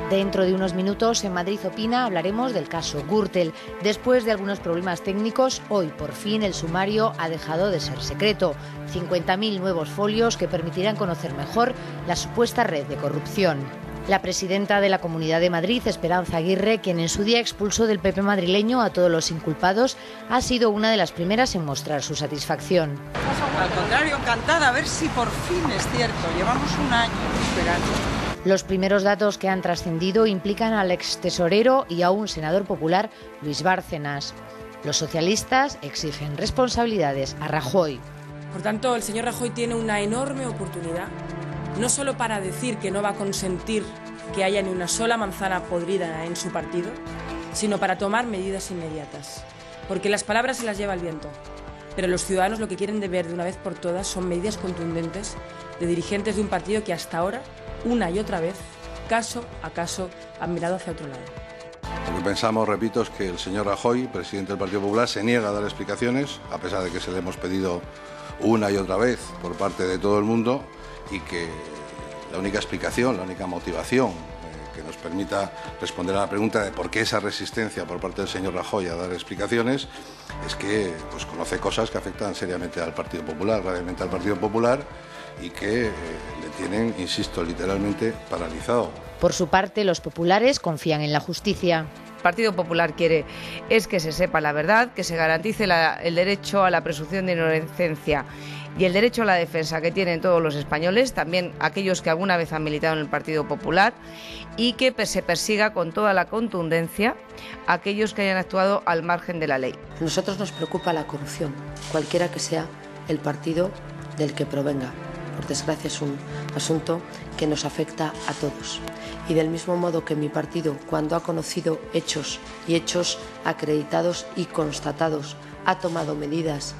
Dentro de unos minutos, en Madrid Opina, hablaremos del caso Gürtel. Después de algunos problemas técnicos, hoy por fin el sumario ha dejado de ser secreto. 50.000 nuevos folios que permitirán conocer mejor la supuesta red de corrupción. La presidenta de la Comunidad de Madrid, Esperanza Aguirre, quien en su día expulsó del PP madrileño a todos los inculpados, ha sido una de las primeras en mostrar su satisfacción. Al contrario, encantada, a ver si por fin es cierto. Llevamos un año esperando. Los primeros datos que han trascendido implican al extesorero y a un senador popular, Luis Bárcenas. Los socialistas exigen responsabilidades a Rajoy. Por tanto, el señor Rajoy tiene una enorme oportunidad, no solo para decir que no va a consentir que haya ni una sola manzana podrida en su partido, sino para tomar medidas inmediatas. Porque las palabras se las lleva el viento, pero los ciudadanos lo que quieren de ver de una vez por todas son medidas contundentes de dirigentes de un partido que hasta ahora, una y otra vez, caso a caso, han mirado hacia otro lado. Lo que pensamos, repito, es que el señor Rajoy, presidente del Partido Popular, se niega a dar explicaciones, a pesar de que se le hemos pedido una y otra vez por parte de todo el mundo, y que la única explicación, la única motivación que nos permita responder a la pregunta de por qué esa resistencia por parte del señor Rajoy a dar explicaciones es que conoce cosas que afectan seriamente al Partido Popular, gravemente al Partido Popular, y que le tienen, insisto, literalmente paralizado. Por su parte, los populares confían en la justicia. El Partido Popular quiere es que se sepa la verdad, que se garantice el derecho a la presunción de inocencia y el derecho a la defensa que tienen todos los españoles, también aquellos que alguna vez han militado en el Partido Popular, y que se persiga con toda la contundencia a aquellos que hayan actuado al margen de la ley. A nosotros nos preocupa la corrupción, cualquiera que sea el partido del que provenga. Por desgracia es un asunto que nos afecta a todos. Y del mismo modo que mi partido, cuando ha conocido hechos y hechos acreditados y constatados, ha tomado medidas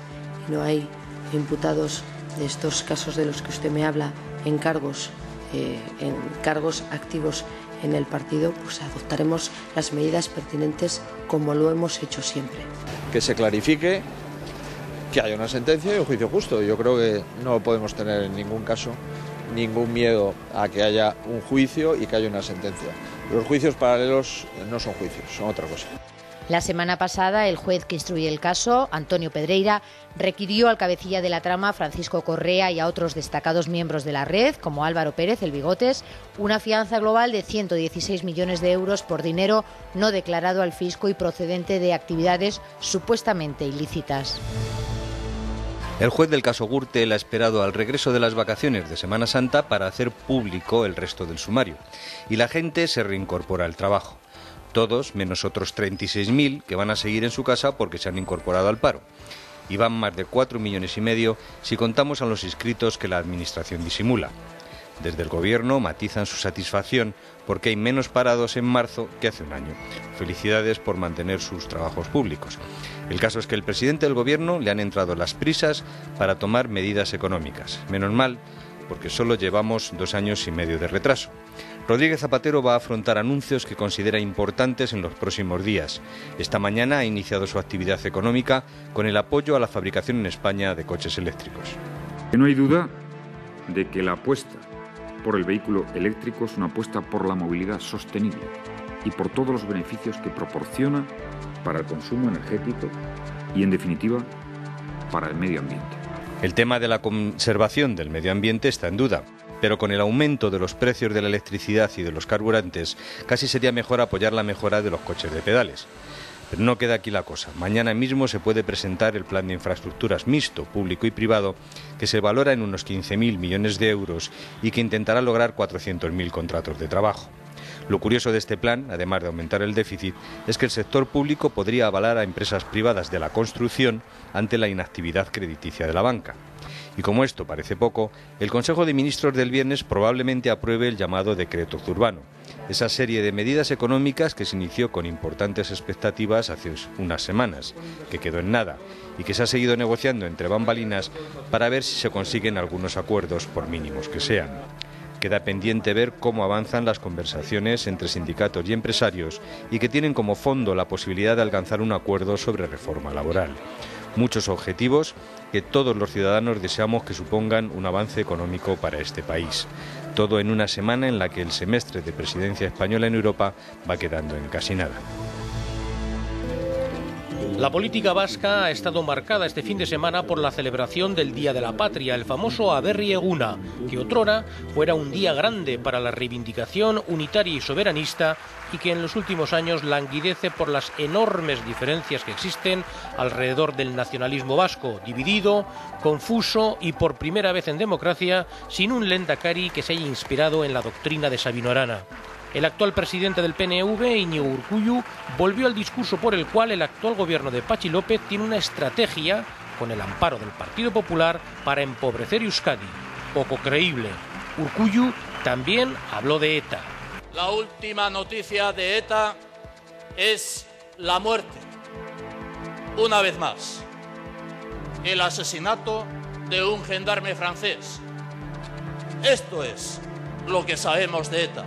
y no hay imputados de estos casos de los que usted me habla en cargos activos en el partido, pues adoptaremos las medidas pertinentes como lo hemos hecho siempre. Que se clarifique, que haya una sentencia y un juicio justo. Yo creo que no podemos tener en ningún caso ningún miedo a que haya un juicio y que haya una sentencia. Los juicios paralelos no son juicios, son otra cosa. La semana pasada, el juez que instruye el caso, Antonio Pedreira, requirió al cabecilla de la trama, Francisco Correa, y a otros destacados miembros de la red, como Álvaro Pérez, el Bigotes, una fianza global de 116 millones de euros por dinero no declarado al fisco y procedente de actividades supuestamente ilícitas. El juez del caso Gürtel ha esperado al regreso de las vacaciones de Semana Santa para hacer público el resto del sumario. Y la gente se reincorpora al trabajo. Todos, menos otros 36.000 que van a seguir en su casa porque se han incorporado al paro. Y van más de 4,5 millones si contamos a los inscritos que la Administración disimula. Desde el Gobierno matizan su satisfacción porque hay menos parados en marzo que hace un año. Felicidades por mantener sus trabajos públicos. El caso es que al presidente del Gobierno le han entrado las prisas para tomar medidas económicas. Menos mal, porque solo llevamos 2 años y medio de retraso. Rodríguez Zapatero va a afrontar anuncios que considera importantes en los próximos días. Esta mañana ha iniciado su actividad económica con el apoyo a la fabricación en España de coches eléctricos. No hay duda de que la apuesta por el vehículo eléctrico es una apuesta por la movilidad sostenible y por todos los beneficios que proporciona para el consumo energético y, en definitiva, para el medio ambiente. El tema de la conservación del medio ambiente está en duda, pero con el aumento de los precios de la electricidad y de los carburantes, casi sería mejor apoyar la mejora de los coches de pedales. Pero no queda aquí la cosa. Mañana mismo se puede presentar el plan de infraestructuras mixto, público y privado, que se valora en unos 15.000 millones de euros y que intentará lograr 400.000 contratos de trabajo. Lo curioso de este plan, además de aumentar el déficit, es que el sector público podría avalar a empresas privadas de la construcción ante la inactividad crediticia de la banca. Y como esto parece poco, el Consejo de Ministros del viernes probablemente apruebe el llamado decreto Zurbano, esa serie de medidas económicas que se inició con importantes expectativas hace unas semanas, que quedó en nada y que se ha seguido negociando entre bambalinas para ver si se consiguen algunos acuerdos, por mínimos que sean. Queda pendiente ver cómo avanzan las conversaciones entre sindicatos y empresarios y que tienen como fondo la posibilidad de alcanzar un acuerdo sobre reforma laboral. muchos objetivos que todos los ciudadanos deseamos que supongan un avance económico para este país. Todo en una semana en la que el semestre de presidencia española en Europa va quedando en casi nada. La política vasca ha estado marcada este fin de semana por la celebración del Día de la Patria, el famoso Aberri Eguna, que otrora fuera un día grande para la reivindicación unitaria y soberanista y que en los últimos años languidece por las enormes diferencias que existen alrededor del nacionalismo vasco, dividido, confuso y por primera vez en democracia sin un lehendakari que se haya inspirado en la doctrina de Sabino Arana. El actual presidente del PNV, Iñigo Urkullu, volvió al discurso por el cual el actual gobierno de Patxi López tiene una estrategia, con el amparo del Partido Popular, para empobrecer Euskadi. Poco creíble. Urkullu también habló de ETA. La última noticia de ETA es la muerte, una vez más, el asesinato de un gendarme francés. Esto es lo que sabemos de ETA.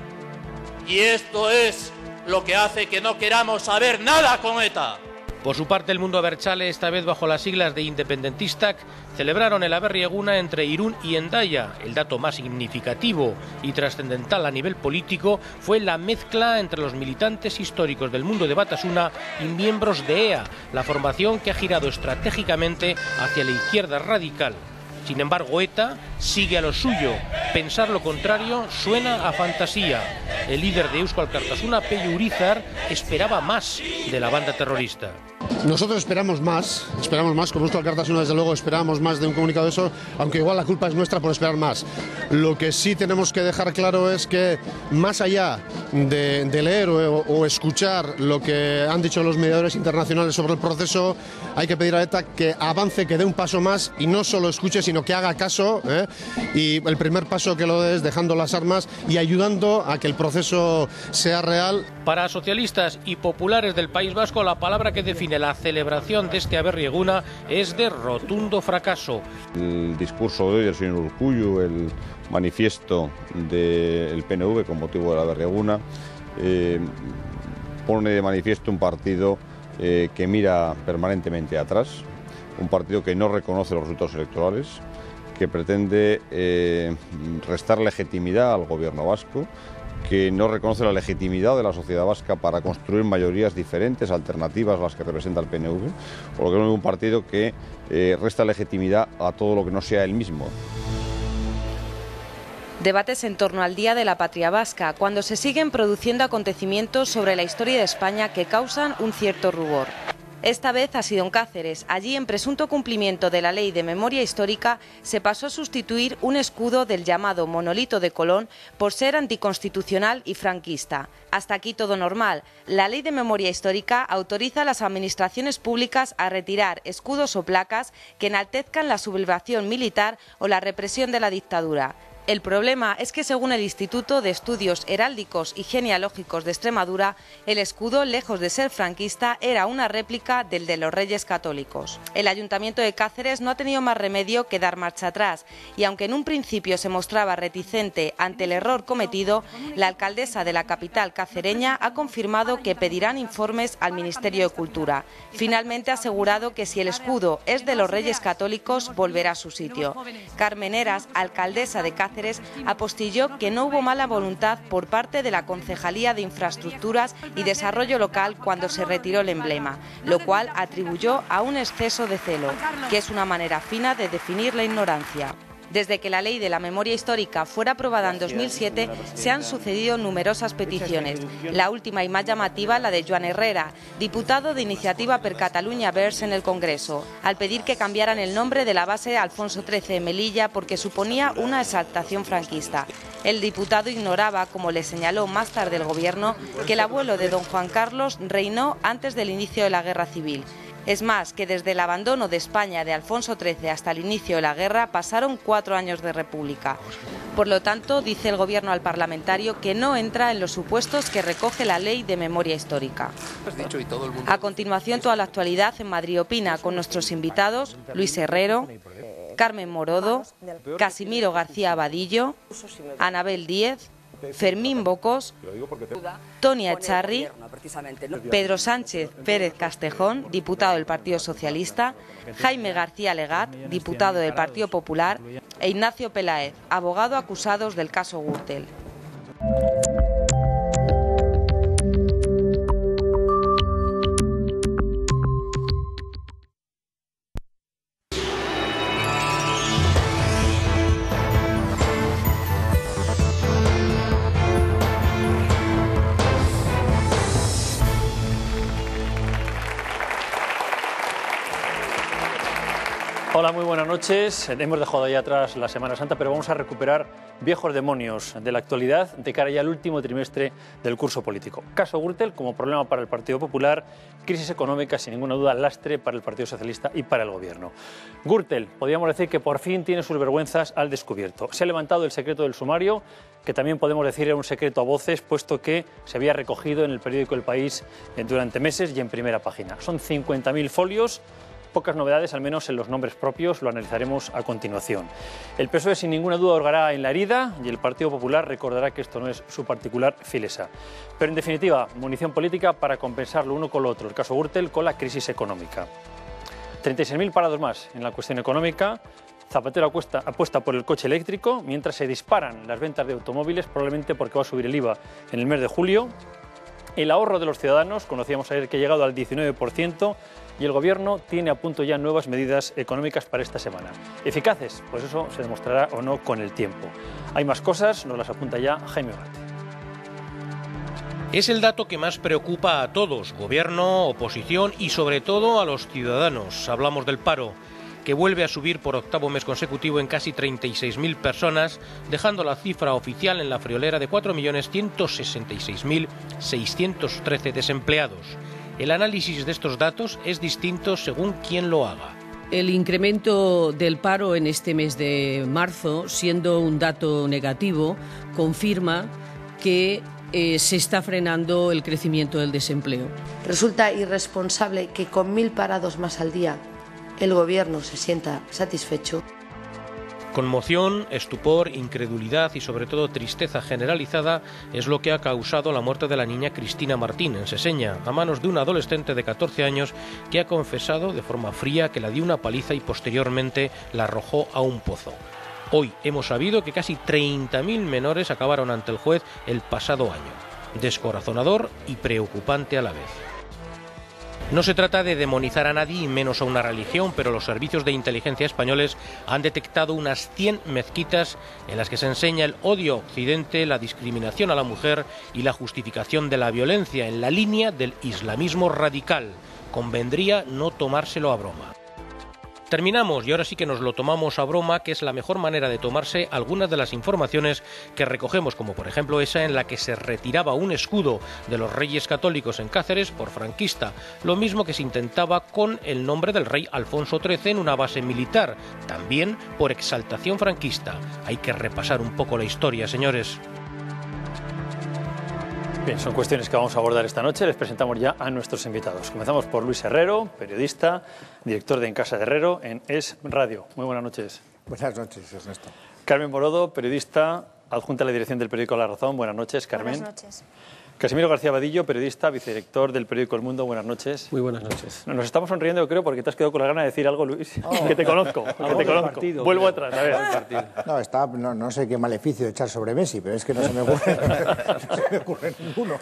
Y esto es lo que hace que no queramos saber nada con ETA. Por su parte, el mundo abertzale, esta vez bajo las siglas de Independentistak, celebraron el Aberri Eguna entre Irún y Hendaya. El dato más significativo y trascendental a nivel político fue la mezcla entre los militantes históricos del mundo de Batasuna y miembros de EA, la formación que ha girado estratégicamente hacia la izquierda radical. Sin embargo, ETA sigue a lo suyo. Pensar lo contrario suena a fantasía. El líder de Eusko Alkartasuna, Pello Urizar, esperaba más de la banda terrorista. Nosotros esperamos más, como Eusko Alkartasuna desde luego esperábamos más de un comunicado de eso, aunque igual la culpa es nuestra por esperar más. Lo que sí tenemos que dejar claro es que más allá de leer o escuchar lo que han dicho los mediadores internacionales sobre el proceso, hay que pedir a ETA que avance, que dé un paso más y no solo escuche, sino que haga caso, y el primer paso que lo dé es dejando las armas y ayudando a que el proceso sea real. Para socialistas y populares del País Vasco, la palabra que define la celebración de este Aberri Eguna es de rotundo fracaso. El discurso de hoy del señor Urkullu, el manifiesto del PNV con motivo de la Aberri Eguna, pone de manifiesto un partido que mira permanentemente atrás, un partido que no reconoce los resultados electorales, que pretende restar legitimidad al gobierno vasco, que no reconoce la legitimidad de la sociedad vasca para construir mayorías diferentes, alternativas a las que representa el PNV, por lo que es un partido que resta legitimidad a todo lo que no sea él mismo. Debates en torno al Día de la Patria Vasca, cuando se siguen produciendo acontecimientos sobre la historia de España que causan un cierto rubor. Esta vez ha sido en Cáceres. Allí, en presunto cumplimiento de la Ley de Memoria Histórica, se pasó a sustituir un escudo del llamado monolito de Colón por ser anticonstitucional y franquista. Hasta aquí todo normal. La Ley de Memoria Histórica autoriza a las administraciones públicas a retirar escudos o placas que enaltezcan la sublevación militar o la represión de la dictadura. El problema es que, según el Instituto de Estudios Heráldicos y Genealógicos de Extremadura, el escudo, lejos de ser franquista, era una réplica del de los Reyes Católicos. El Ayuntamiento de Cáceres no ha tenido más remedio que dar marcha atrás y, aunque en un principio se mostraba reticente ante el error cometido, la alcaldesa de la capital cacereña ha confirmado que pedirán informes al Ministerio de Cultura. Finalmente ha asegurado que si el escudo es de los Reyes Católicos, volverá a su sitio. Carmen Heras, alcaldesa de Cáceres, apostilló que no hubo mala voluntad por parte de la Concejalía de Infraestructuras y Desarrollo Local cuando se retiró el emblema, lo cual atribuyó a un exceso de celo, que es una manera fina de definir la ignorancia. Desde que la Ley de la Memoria Histórica fuera aprobada en 2007, se han sucedido numerosas peticiones. La última y más llamativa, la de Joan Herrera, diputado de Iniciativa per Catalunya Verds en el Congreso, al pedir que cambiaran el nombre de la base Alfonso XIII de Melilla porque suponía una exaltación franquista. El diputado ignoraba, como le señaló más tarde el Gobierno, que el abuelo de don Juan Carlos reinó antes del inicio de la Guerra Civil. Es más, que desde el abandono de España de Alfonso XIII hasta el inicio de la guerra pasaron 4 años de república. Por lo tanto, dice el Gobierno al parlamentario que no entra en los supuestos que recoge la Ley de Memoria Histórica. A continuación, toda la actualidad en Madrid Opina, con nuestros invitados Luis Herrero, Carmen Morodo, Casimiro García Abadillo, Anabel Díez, Fermín Bocos, Tonia Echarri, Pedro Sánchez Pérez Castejón, diputado del Partido Socialista, Jaime García Legat, diputado del Partido Popular, e Ignacio Peláez, abogado acusados del caso Gürtel. Hola, muy buenas noches. Hemos dejado ahí atrás la Semana Santa, pero vamos a recuperar viejos demonios de la actualidad de cara ya al último trimestre del curso político. Caso Gürtel como problema para el Partido Popular, crisis económica sin ninguna duda lastre para el Partido Socialista y para el Gobierno. Gürtel, podríamos decir que por fin tiene sus vergüenzas al descubierto. Se ha levantado el secreto del sumario, que también podemos decir era un secreto a voces, puesto que se había recogido en el periódico El País durante meses y en primera página. Son 50.000 folios. Pocas novedades, al menos en los nombres propios, lo analizaremos a continuación. El PSOE sin ninguna duda hurgará en la herida y el Partido Popular recordará que esto no es su particular filesa. Pero en definitiva, munición política para compensar lo uno con lo otro, el caso Gürtel con la crisis económica. 36.000 parados más en la cuestión económica. Zapatero apuesta por el coche eléctrico, mientras se disparan las ventas de automóviles, probablemente porque va a subir el IVA en el mes de julio. El ahorro de los ciudadanos, conocíamos ayer que ha llegado al 19%, y el Gobierno tiene a punto ya nuevas medidas económicas para esta semana. ¿Eficaces? Pues eso se demostrará o no con el tiempo. Hay más cosas, nos las apunta ya Jaime Ugarte. Es el dato que más preocupa a todos, Gobierno, oposición y sobre todo a los ciudadanos. Hablamos del paro, que vuelve a subir por octavo mes consecutivo en casi 36.000 personas, dejando la cifra oficial en la friolera de 4.166.613 desempleados. El análisis de estos datos es distinto según quien lo haga. El incremento del paro en este mes de marzo, siendo un dato negativo, confirma que se está frenando el crecimiento del desempleo. Resulta irresponsable que con 1.000 parados más al día el Gobierno se sienta satisfecho. Conmoción, estupor, incredulidad y sobre todo tristeza generalizada es lo que ha causado la muerte de la niña Cristina Martín en Seseña, a manos de un adolescente de 14 años que ha confesado de forma fría que la dio una paliza y posteriormente la arrojó a un pozo. Hoy hemos sabido que casi 30.000 menores acabaron ante el juez el pasado año. Descorazonador y preocupante a la vez. No se trata de demonizar a nadie y menos a una religión, pero los servicios de inteligencia españoles han detectado unas 100 mezquitas en las que se enseña el odio a Occidente, la discriminación a la mujer y la justificación de la violencia en la línea del islamismo radical. Convendría no tomárselo a broma. Terminamos y ahora sí que nos lo tomamos a broma, que es la mejor manera de tomarse algunas de las informaciones que recogemos, como por ejemplo esa en la que se retiraba un escudo de los Reyes Católicos en Cáceres por franquista, lo mismo que se intentaba con el nombre del rey Alfonso XIII en una base militar, también por exaltación franquista. Hay que repasar un poco la historia, señores. Bien, son cuestiones que vamos a abordar esta noche. Les presentamos ya a nuestros invitados. Comenzamos por Luis Herrero, periodista, director de En Casa de Herrero en Es Radio. Muy buenas noches. Buenas noches, Ernesto. Carmen Morodo, periodista, adjunta a la dirección del periódico La Razón. Buenas noches, Carmen. Buenas noches. Casimiro García Vadillo, periodista, vicedirector del periódico El Mundo. Buenas noches. Muy buenas noches. Nos estamos sonriendo, creo, porque te has quedado con la gana de decir algo, Luis. Que te conozco, que te conozco. Partido, vuelvo atrás, a ver. No sé qué maleficio echar sobre Messi, pero es que no se me ocurre ninguno.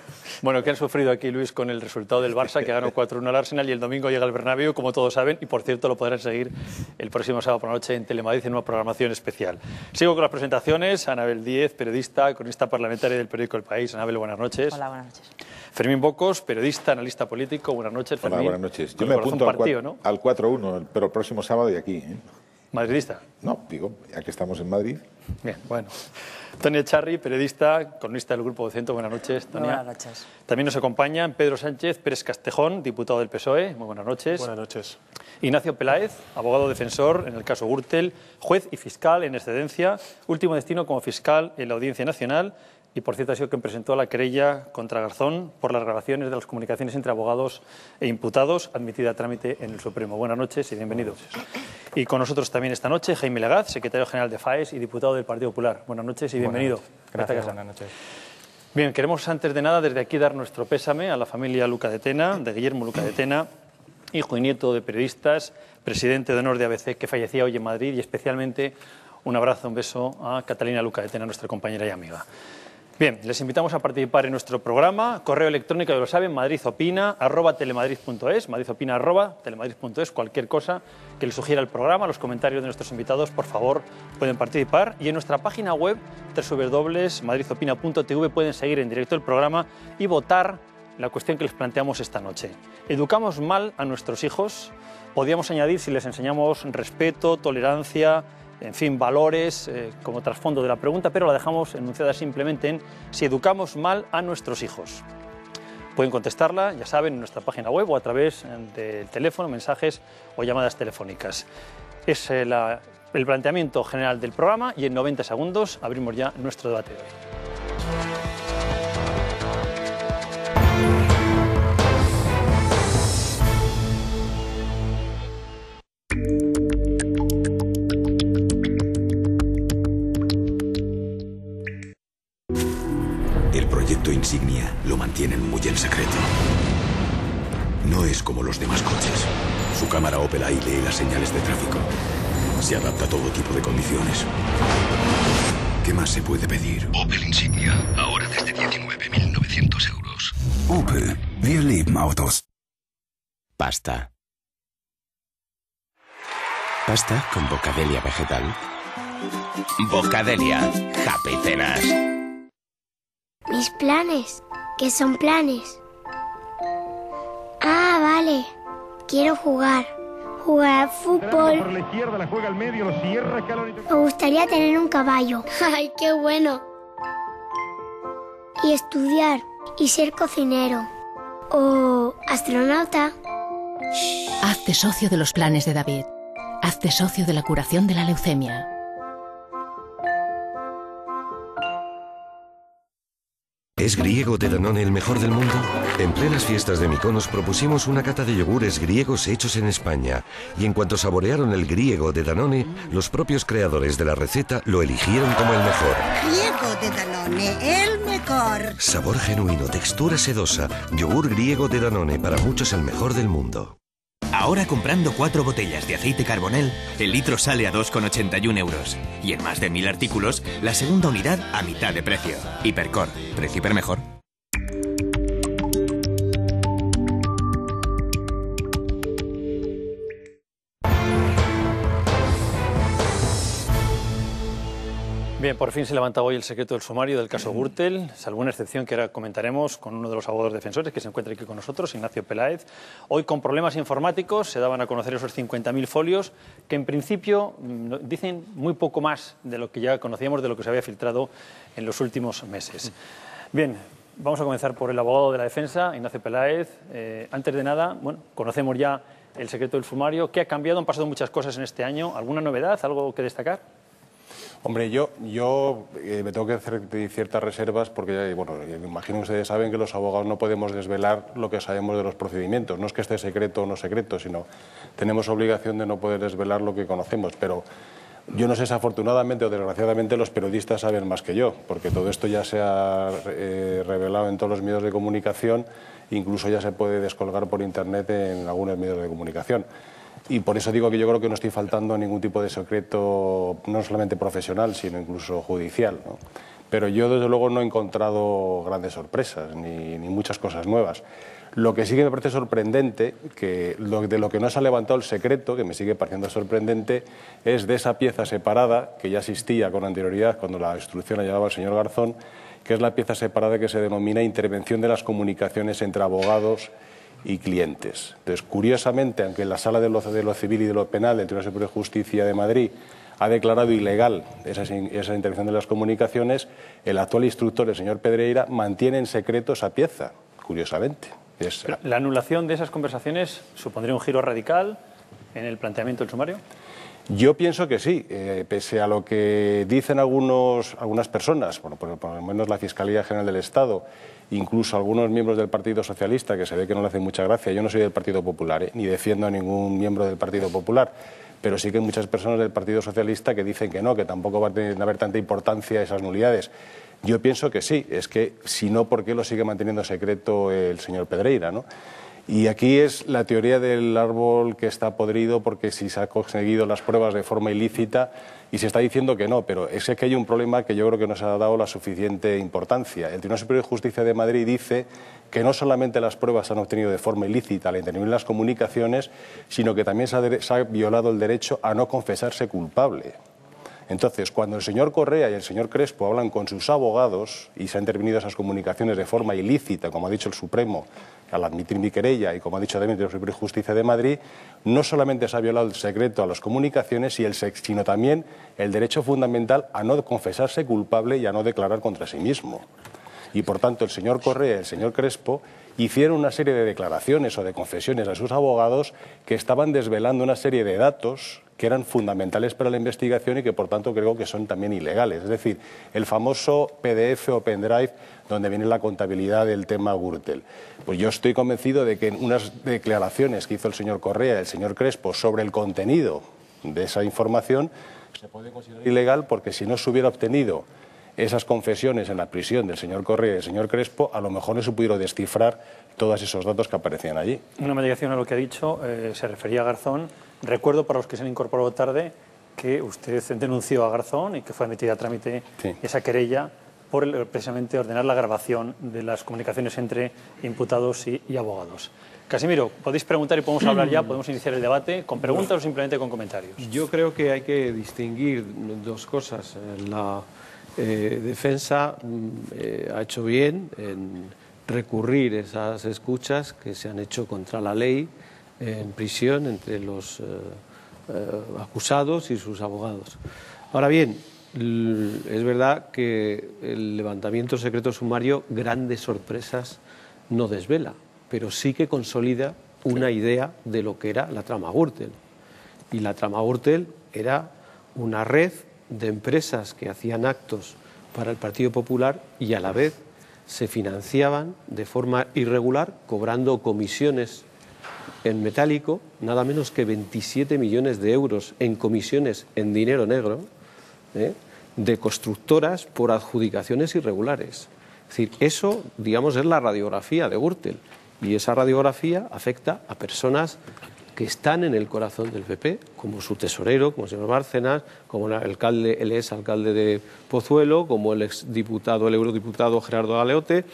Bueno, ¿qué han sufrido aquí, Luis, con el resultado del Barça, que ganó 4-1 al Arsenal y el domingo llega al Bernabéu, como todos saben, y por cierto lo podrán seguir el próximo sábado por la noche en Telemadrid en una programación especial. Sigo con las presentaciones. Anabel Díez, periodista, cronista parlamentaria del periódico El País. Anabel, buenas noches. Hola, buenas noches. Fermín Bocos, periodista, analista político. Buenas noches, Fermín. Hola, buenas noches. Yo me apunto al 4-1, pero el próximo sábado y aquí. ¿Madridista? No, digo, ya que estamos en Madrid. Bien, bueno. Tonia Echarri, periodista, columnista del Grupo de Centro. Buenas noches, Tonia. Buenas noches. También nos acompañan Pedro Sánchez Pérez Castejón, diputado del PSOE. Muy buenas noches. Buenas noches. Ignacio Peláez, abogado defensor en el caso Gürtel, juez y fiscal en excedencia, último destino como fiscal en la Audiencia Nacional. y por cierto ha sido quien presentó la querella contra Garzón por las grabaciones de las comunicaciones entre abogados e imputados, admitida a trámite en el Supremo. Buenas noches y bienvenidos. Y con nosotros también esta noche Jaime Legaz, secretario general de FAES y diputado del Partido Popular. Buenas noches y bienvenido. Gracias, buenas noches. Bien, queremos antes de nada desde aquí dar nuestro pésame a la familia Luca de Tena, de Guillermo Luca de Tena, hijo y nieto de periodistas, presidente de honor de ABC, que fallecía hoy en Madrid, y especialmente un abrazo, un beso a Catalina Luca de Tena, nuestra compañera y amiga. Bien, les invitamos a participar en nuestro programa, correo electrónico, ya lo saben, madridopina@telemadrid.es, madridopina@telemadrid.es, cualquier cosa que les sugiera el programa, los comentarios de nuestros invitados, por favor, pueden participar. Y en nuestra página web, www.madridopina.tv, pueden seguir en directo el programa y votar la cuestión que les planteamos esta noche. ¿Educamos mal a nuestros hijos? Podríamos añadir si les enseñamos respeto, tolerancia, en fin, valores como trasfondo de la pregunta, pero la dejamos enunciada simplemente en si educamos mal a nuestros hijos. Pueden contestarla, ya saben, en nuestra página web o a través del teléfono, mensajes o llamadas telefónicas. Es el planteamiento general del programa y en 90 segundos abrimos ya nuestro debate de hoy. Insignia lo mantienen muy en secreto. No es como los demás coches. Su cámara Opel AI lee las señales de tráfico. Se adapta a todo tipo de condiciones. ¿Qué más se puede pedir? Opel Insignia, ahora desde 19.900 euros. Opel, wir lieben Autos. Pasta. Pasta con bocadelia vegetal. Bocadelia. Happy Cenas. Mis planes. ¿Qué son planes? Ah, vale. Quiero jugar. Jugar al fútbol. Por la izquierda, la juega al medio, lo cierra Calonito. Me gustaría tener un caballo. ¡Ay, qué bueno! Y estudiar. Y ser cocinero. O astronauta. Hazte socio de los planes de David. Hazte socio de la curación de la leucemia. ¿Es griego de Danone el mejor del mundo? En plenas fiestas de Mykonos propusimos una cata de yogures griegos hechos en España. Y en cuanto saborearon el griego de Danone, los propios creadores de la receta lo eligieron como el mejor. Griego de Danone, el mejor. Sabor genuino, textura sedosa. Yogur griego de Danone, para muchos el mejor del mundo. Ahora comprando 4 botellas de aceite Carbonell, el litro sale a 2,81 euros. Y en más de 1000 artículos, la segunda unidad a mitad de precio. Hipercor, precio hiper mejor. Bien, por fin se levanta hoy el secreto del sumario del caso Gürtel, salvo una excepción que ahora comentaremos con uno de los abogados defensores que se encuentra aquí con nosotros, Ignacio Peláez. Hoy, con problemas informáticos, se daban a conocer esos 50.000 folios que en principio dicen muy poco más de lo que ya conocíamos, de lo que se había filtrado en los últimos meses. Bien, vamos a comenzar por el abogado de la defensa, Ignacio Peláez. Antes de nada, bueno, conocemos ya el secreto del sumario. ¿Qué ha cambiado? Han pasado muchas cosas en este año. ¿Alguna novedad? ¿Algo que destacar? Hombre, yo me tengo que hacer ciertas reservas porque, bueno, me imagino que ustedes saben que los abogados no podemos desvelar lo que sabemos de los procedimientos. No es que esté secreto o no secreto, sino tenemos obligación de no poder desvelar lo que conocemos. Pero yo no sé si afortunadamente o desgraciadamente los periodistas saben más que yo, porque todo esto ya se ha revelado en todos los medios de comunicación, incluso ya se puede descolgar por Internet en algunos medios de comunicación. Y por eso digo que yo creo que no estoy faltando a ningún tipo de secreto, no solamente profesional, sino incluso judicial, ¿no? Pero yo, desde luego, no he encontrado grandes sorpresas, ni muchas cosas nuevas. Lo que sí que me parece sorprendente, de lo que no se ha levantado el secreto, que me sigue pareciendo sorprendente, es de esa pieza separada, que ya existía con anterioridad cuando la instrucción la llevaba el señor Garzón, que es la pieza separada que se denomina intervención de las comunicaciones entre abogados y clientes. Entonces, curiosamente, aunque la Sala de lo Civil y de lo Penal del Tribunal Superior de Justicia de Madrid ha declarado ilegal esa intervención de las comunicaciones, el actual instructor, el señor Pedreira, mantiene en secreto esa pieza, curiosamente. ¿La anulación de esas conversaciones supondría un giro radical en el planteamiento del sumario? Yo pienso que sí, pese a lo que dicen algunas personas, bueno, por lo menos la Fiscalía General del Estado, incluso algunos miembros del Partido Socialista, que se ve que no le hacen mucha gracia. Yo no soy del Partido Popular, ni defiendo a ningún miembro del Partido Popular, pero sí que hay muchas personas del Partido Socialista que dicen que no, que tampoco va a haber tanta importancia esas nulidades. Yo pienso que sí, es que si no, ¿por qué lo sigue manteniendo secreto el señor Pedreira, ¿no? Y aquí es la teoría del árbol que está podrido, porque si se han conseguido las pruebas de forma ilícita y se está diciendo que no, pero es que hay un problema que yo creo que no se ha dado la suficiente importancia. El Tribunal Superior de Justicia de Madrid dice que no solamente las pruebas se han obtenido de forma ilícita al intervenir en las comunicaciones, sino que también se ha violado el derecho a no confesarse culpable. Entonces, cuando el señor Correa y el señor Crespo hablan con sus abogados y se han intervenido esas comunicaciones de forma ilícita, como ha dicho el Supremo, al admitir mi querella y como ha dicho también el Tribunal Superior de Justicia de Madrid, no solamente se ha violado el secreto a las comunicaciones, sino también el derecho fundamental a no confesarse culpable y a no declarar contra sí mismo. Y por tanto el señor Correa y el señor Crespo hicieron una serie de declaraciones o de confesiones a sus abogados que estaban desvelando una serie de datos que eran fundamentales para la investigación y que por tanto creo que son también ilegales. Es decir, el famoso PDF o pendrive donde viene la contabilidad del tema Gürtel. Pues yo estoy convencido de que en unas declaraciones que hizo el señor Correa y el señor Crespo sobre el contenido de esa información se puede considerar ilegal, porque si no se hubiera obtenido esas confesiones en la prisión del señor Correa y del señor Crespo, a lo mejor no se pudieron descifrar todos esos datos que aparecían allí. Una mediación a lo que ha dicho, se refería a Garzón. Recuerdo, para los que se han incorporado tarde, que usted denunció a Garzón y que fue admitida a trámite esa querella por precisamente ordenar la grabación de las comunicaciones entre imputados y abogados. Casimiro, podéis preguntar y podemos hablar ya, podemos iniciar el debate con preguntas o simplemente con comentarios. Yo creo que hay que distinguir dos cosas. La defensa ha hecho bien en recurrir esas escuchas que se han hecho contra la ley en prisión entre los acusados y sus abogados. Ahora bien, es verdad que el levantamiento secreto sumario grandes sorpresas no desvela, pero sí que consolida una idea de lo que era la trama Gürtel. Y la trama Gürtel era una red de empresas que hacían actos para el Partido Popular y a la vez se financiaban de forma irregular, cobrando comisiones en metálico, nada menos que 27 millones de euros en comisiones en dinero negro, de constructoras por adjudicaciones irregulares. Es decir, eso, digamos, es la radiografía de Gürtel, y esa radiografía afecta a personas que están en el corazón del PP, como su tesorero, como el señor Bárcenas, como el exalcalde de Pozuelo, como el eurodiputado Gerardo Galeote,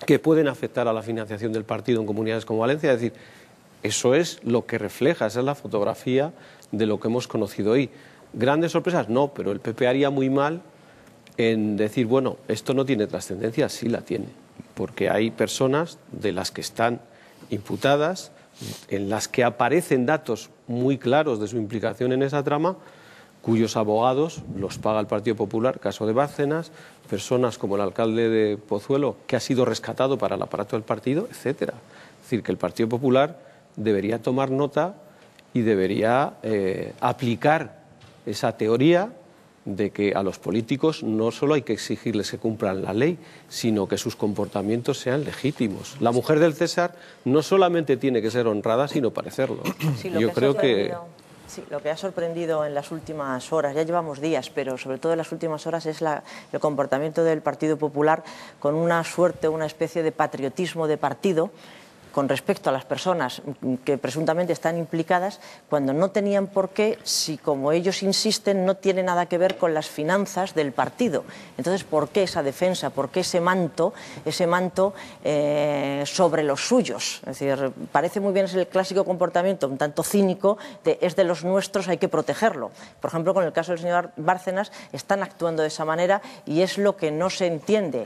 que pueden afectar a la financiación del partido en comunidades como Valencia. Es decir, eso es lo que refleja, esa es la fotografía de lo que hemos conocido hoy. ¿Grandes sorpresas? No, pero el PP haría muy mal en decir, bueno, esto no tiene trascendencia. Sí la tiene, porque hay personas de las que están imputadas, en las que aparecen datos muy claros de su implicación en esa trama, cuyos abogados los paga el Partido Popular, caso de Bárcenas, personas como el alcalde de Pozuelo, que ha sido rescatado para el aparato del partido, etcétera. Es decir, que el Partido Popular debería tomar nota y debería aplicar esa teoría de que a los políticos no solo hay que exigirles que cumplan la ley, sino que sus comportamientos sean legítimos. La mujer del César no solamente tiene que ser honrada, sino parecerlo. Sí, yo creo que... Sí, lo que ha sorprendido en las últimas horas, ya llevamos días, pero sobre todo en las últimas horas, es el comportamiento del Partido Popular con una suerte, una especie de patriotismo de partido con respecto a las personas que presuntamente están implicadas, cuando no tenían por qué, si como ellos insisten no tiene nada que ver con las finanzas del partido. Entonces, ¿por qué esa defensa? ¿Por qué ese manto sobre los suyos? Es decir, parece muy bien, es el clásico comportamiento un tanto cínico de es de los nuestros, hay que protegerlo. Por ejemplo, con el caso del señor Bárcenas están actuando de esa manera y es lo que no se entiende.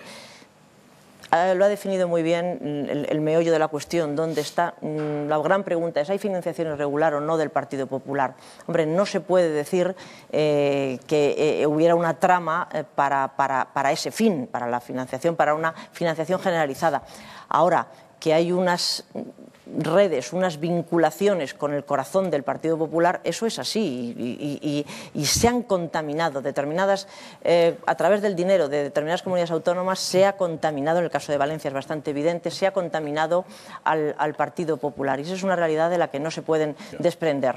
Lo ha definido muy bien el meollo de la cuestión, dónde está. La gran pregunta es, ¿hay financiación irregular o no del Partido Popular? Hombre, no se puede decir que hubiera una trama para ese fin, para la financiación, para una financiación generalizada. Ahora, que hay unas redes, unas vinculaciones con el corazón del Partido Popular, eso es así y se han contaminado determinadas, a través del dinero de determinadas comunidades autónomas, se ha contaminado, en el caso de Valencia es bastante evidente, se ha contaminado al Partido Popular y esa es una realidad de la que no se pueden desprender.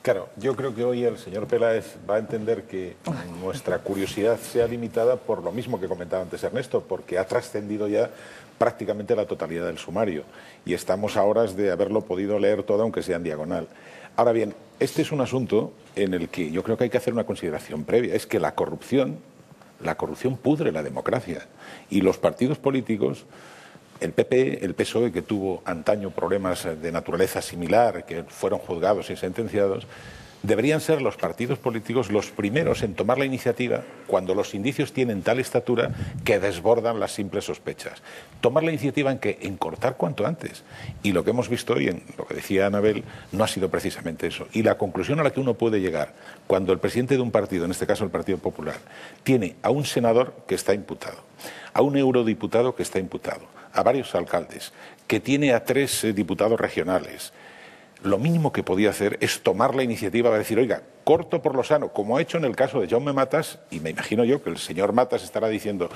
Claro, yo creo que hoy el señor Peláez va a entender que nuestra curiosidad sea limitada por lo mismo que comentaba antes Ernesto, porque ha trascendido ya prácticamente la totalidad del sumario y estamos a horas de haberlo podido leer todo, aunque sea en diagonal. Ahora bien, este es un asunto en el que yo creo que hay que hacer una consideración previa, es que la corrupción pudre la democracia y los partidos políticos, el PP, el PSOE, que tuvo antaño problemas de naturaleza similar, que fueron juzgados y sentenciados, deberían ser los partidos políticos los primeros en tomar la iniciativa cuando los indicios tienen tal estatura que desbordan las simples sospechas. Tomar la iniciativa en cortar cuanto antes. Y lo que hemos visto hoy, en lo que decía Anabel, no ha sido precisamente eso. Y la conclusión a la que uno puede llegar cuando el presidente de un partido, en este caso el Partido Popular, tiene a un senador que está imputado, a un eurodiputado que está imputado, a varios alcaldes, que tiene a 3 diputados regionales, lo mínimo que podía hacer es tomar la iniciativa de decir, oiga, corto por lo sano, como ha hecho en el caso de Jaume Matas, y me imagino yo que el señor Matas estará diciendo,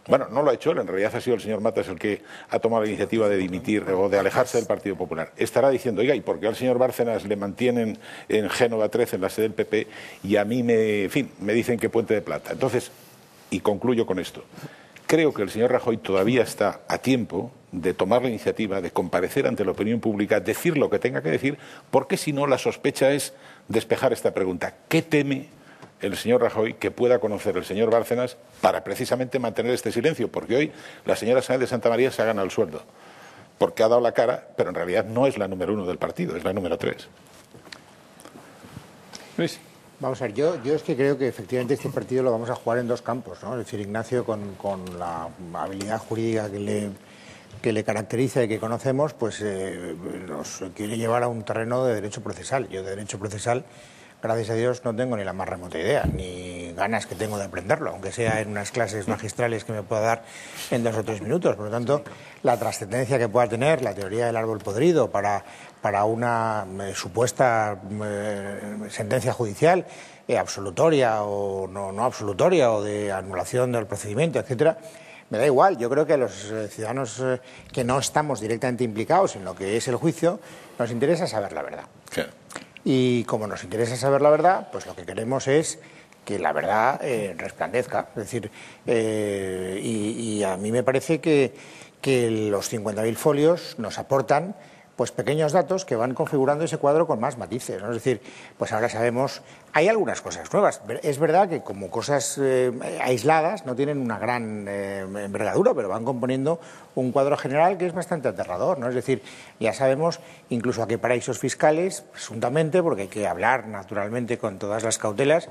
bueno, no lo ha hecho él, en realidad ha sido el señor Matas el que ha tomado la iniciativa de dimitir o de alejarse del Partido Popular. Estará diciendo, oiga, ¿y por qué al señor Bárcenas le mantienen en Génova 13, en la sede del PP, y a mí me dicen que Puente de Plata? Entonces, y concluyo con esto, creo que el señor Rajoy todavía está a tiempo de tomar la iniciativa, de comparecer ante la opinión pública, decir lo que tenga que decir, porque si no la sospecha es despejar esta pregunta. ¿Qué teme el señor Rajoy que pueda conocer el señor Bárcenas para precisamente mantener este silencio? Porque hoy la señora Sáenz de Santamaría se ha ganado el sueldo, porque ha dado la cara, pero en realidad no es la número 1 del partido, es la número 3. Luis. Vamos a ver, yo es que creo que efectivamente este partido lo vamos a jugar en 2 campos, ¿no? Es decir, Ignacio con la habilidad jurídica que le caracteriza y que conocemos, pues nos quiere llevar a un terreno de derecho procesal. Yo de derecho procesal, gracias a Dios, no tengo ni la más remota idea, ni ganas que tengo de aprenderlo, aunque sea en unas clases magistrales que me pueda dar en 2 o 3 minutos. Por lo tanto, la trascendencia que pueda tener la teoría del árbol podrido para una supuesta sentencia judicial absolutoria o no absolutoria o de anulación del procedimiento, etcétera, me da igual. Yo creo que a los ciudadanos que no estamos directamente implicados en lo que es el juicio nos interesa saber la verdad. Claro. Y como nos interesa saber la verdad, pues lo que queremos es que la verdad resplandezca. Es decir, y a mí me parece que los 50.000 folios nos aportan pues pequeños datos que van configurando ese cuadro con más matices, ¿no? Es decir, pues ahora sabemos, hay algunas cosas nuevas. Es verdad que como cosas aisladas no tienen una gran envergadura, pero van componiendo un cuadro general que es bastante aterrador, ¿no? Es decir, ya sabemos incluso a qué paraísos fiscales, presuntamente, porque hay que hablar naturalmente con todas las cautelas,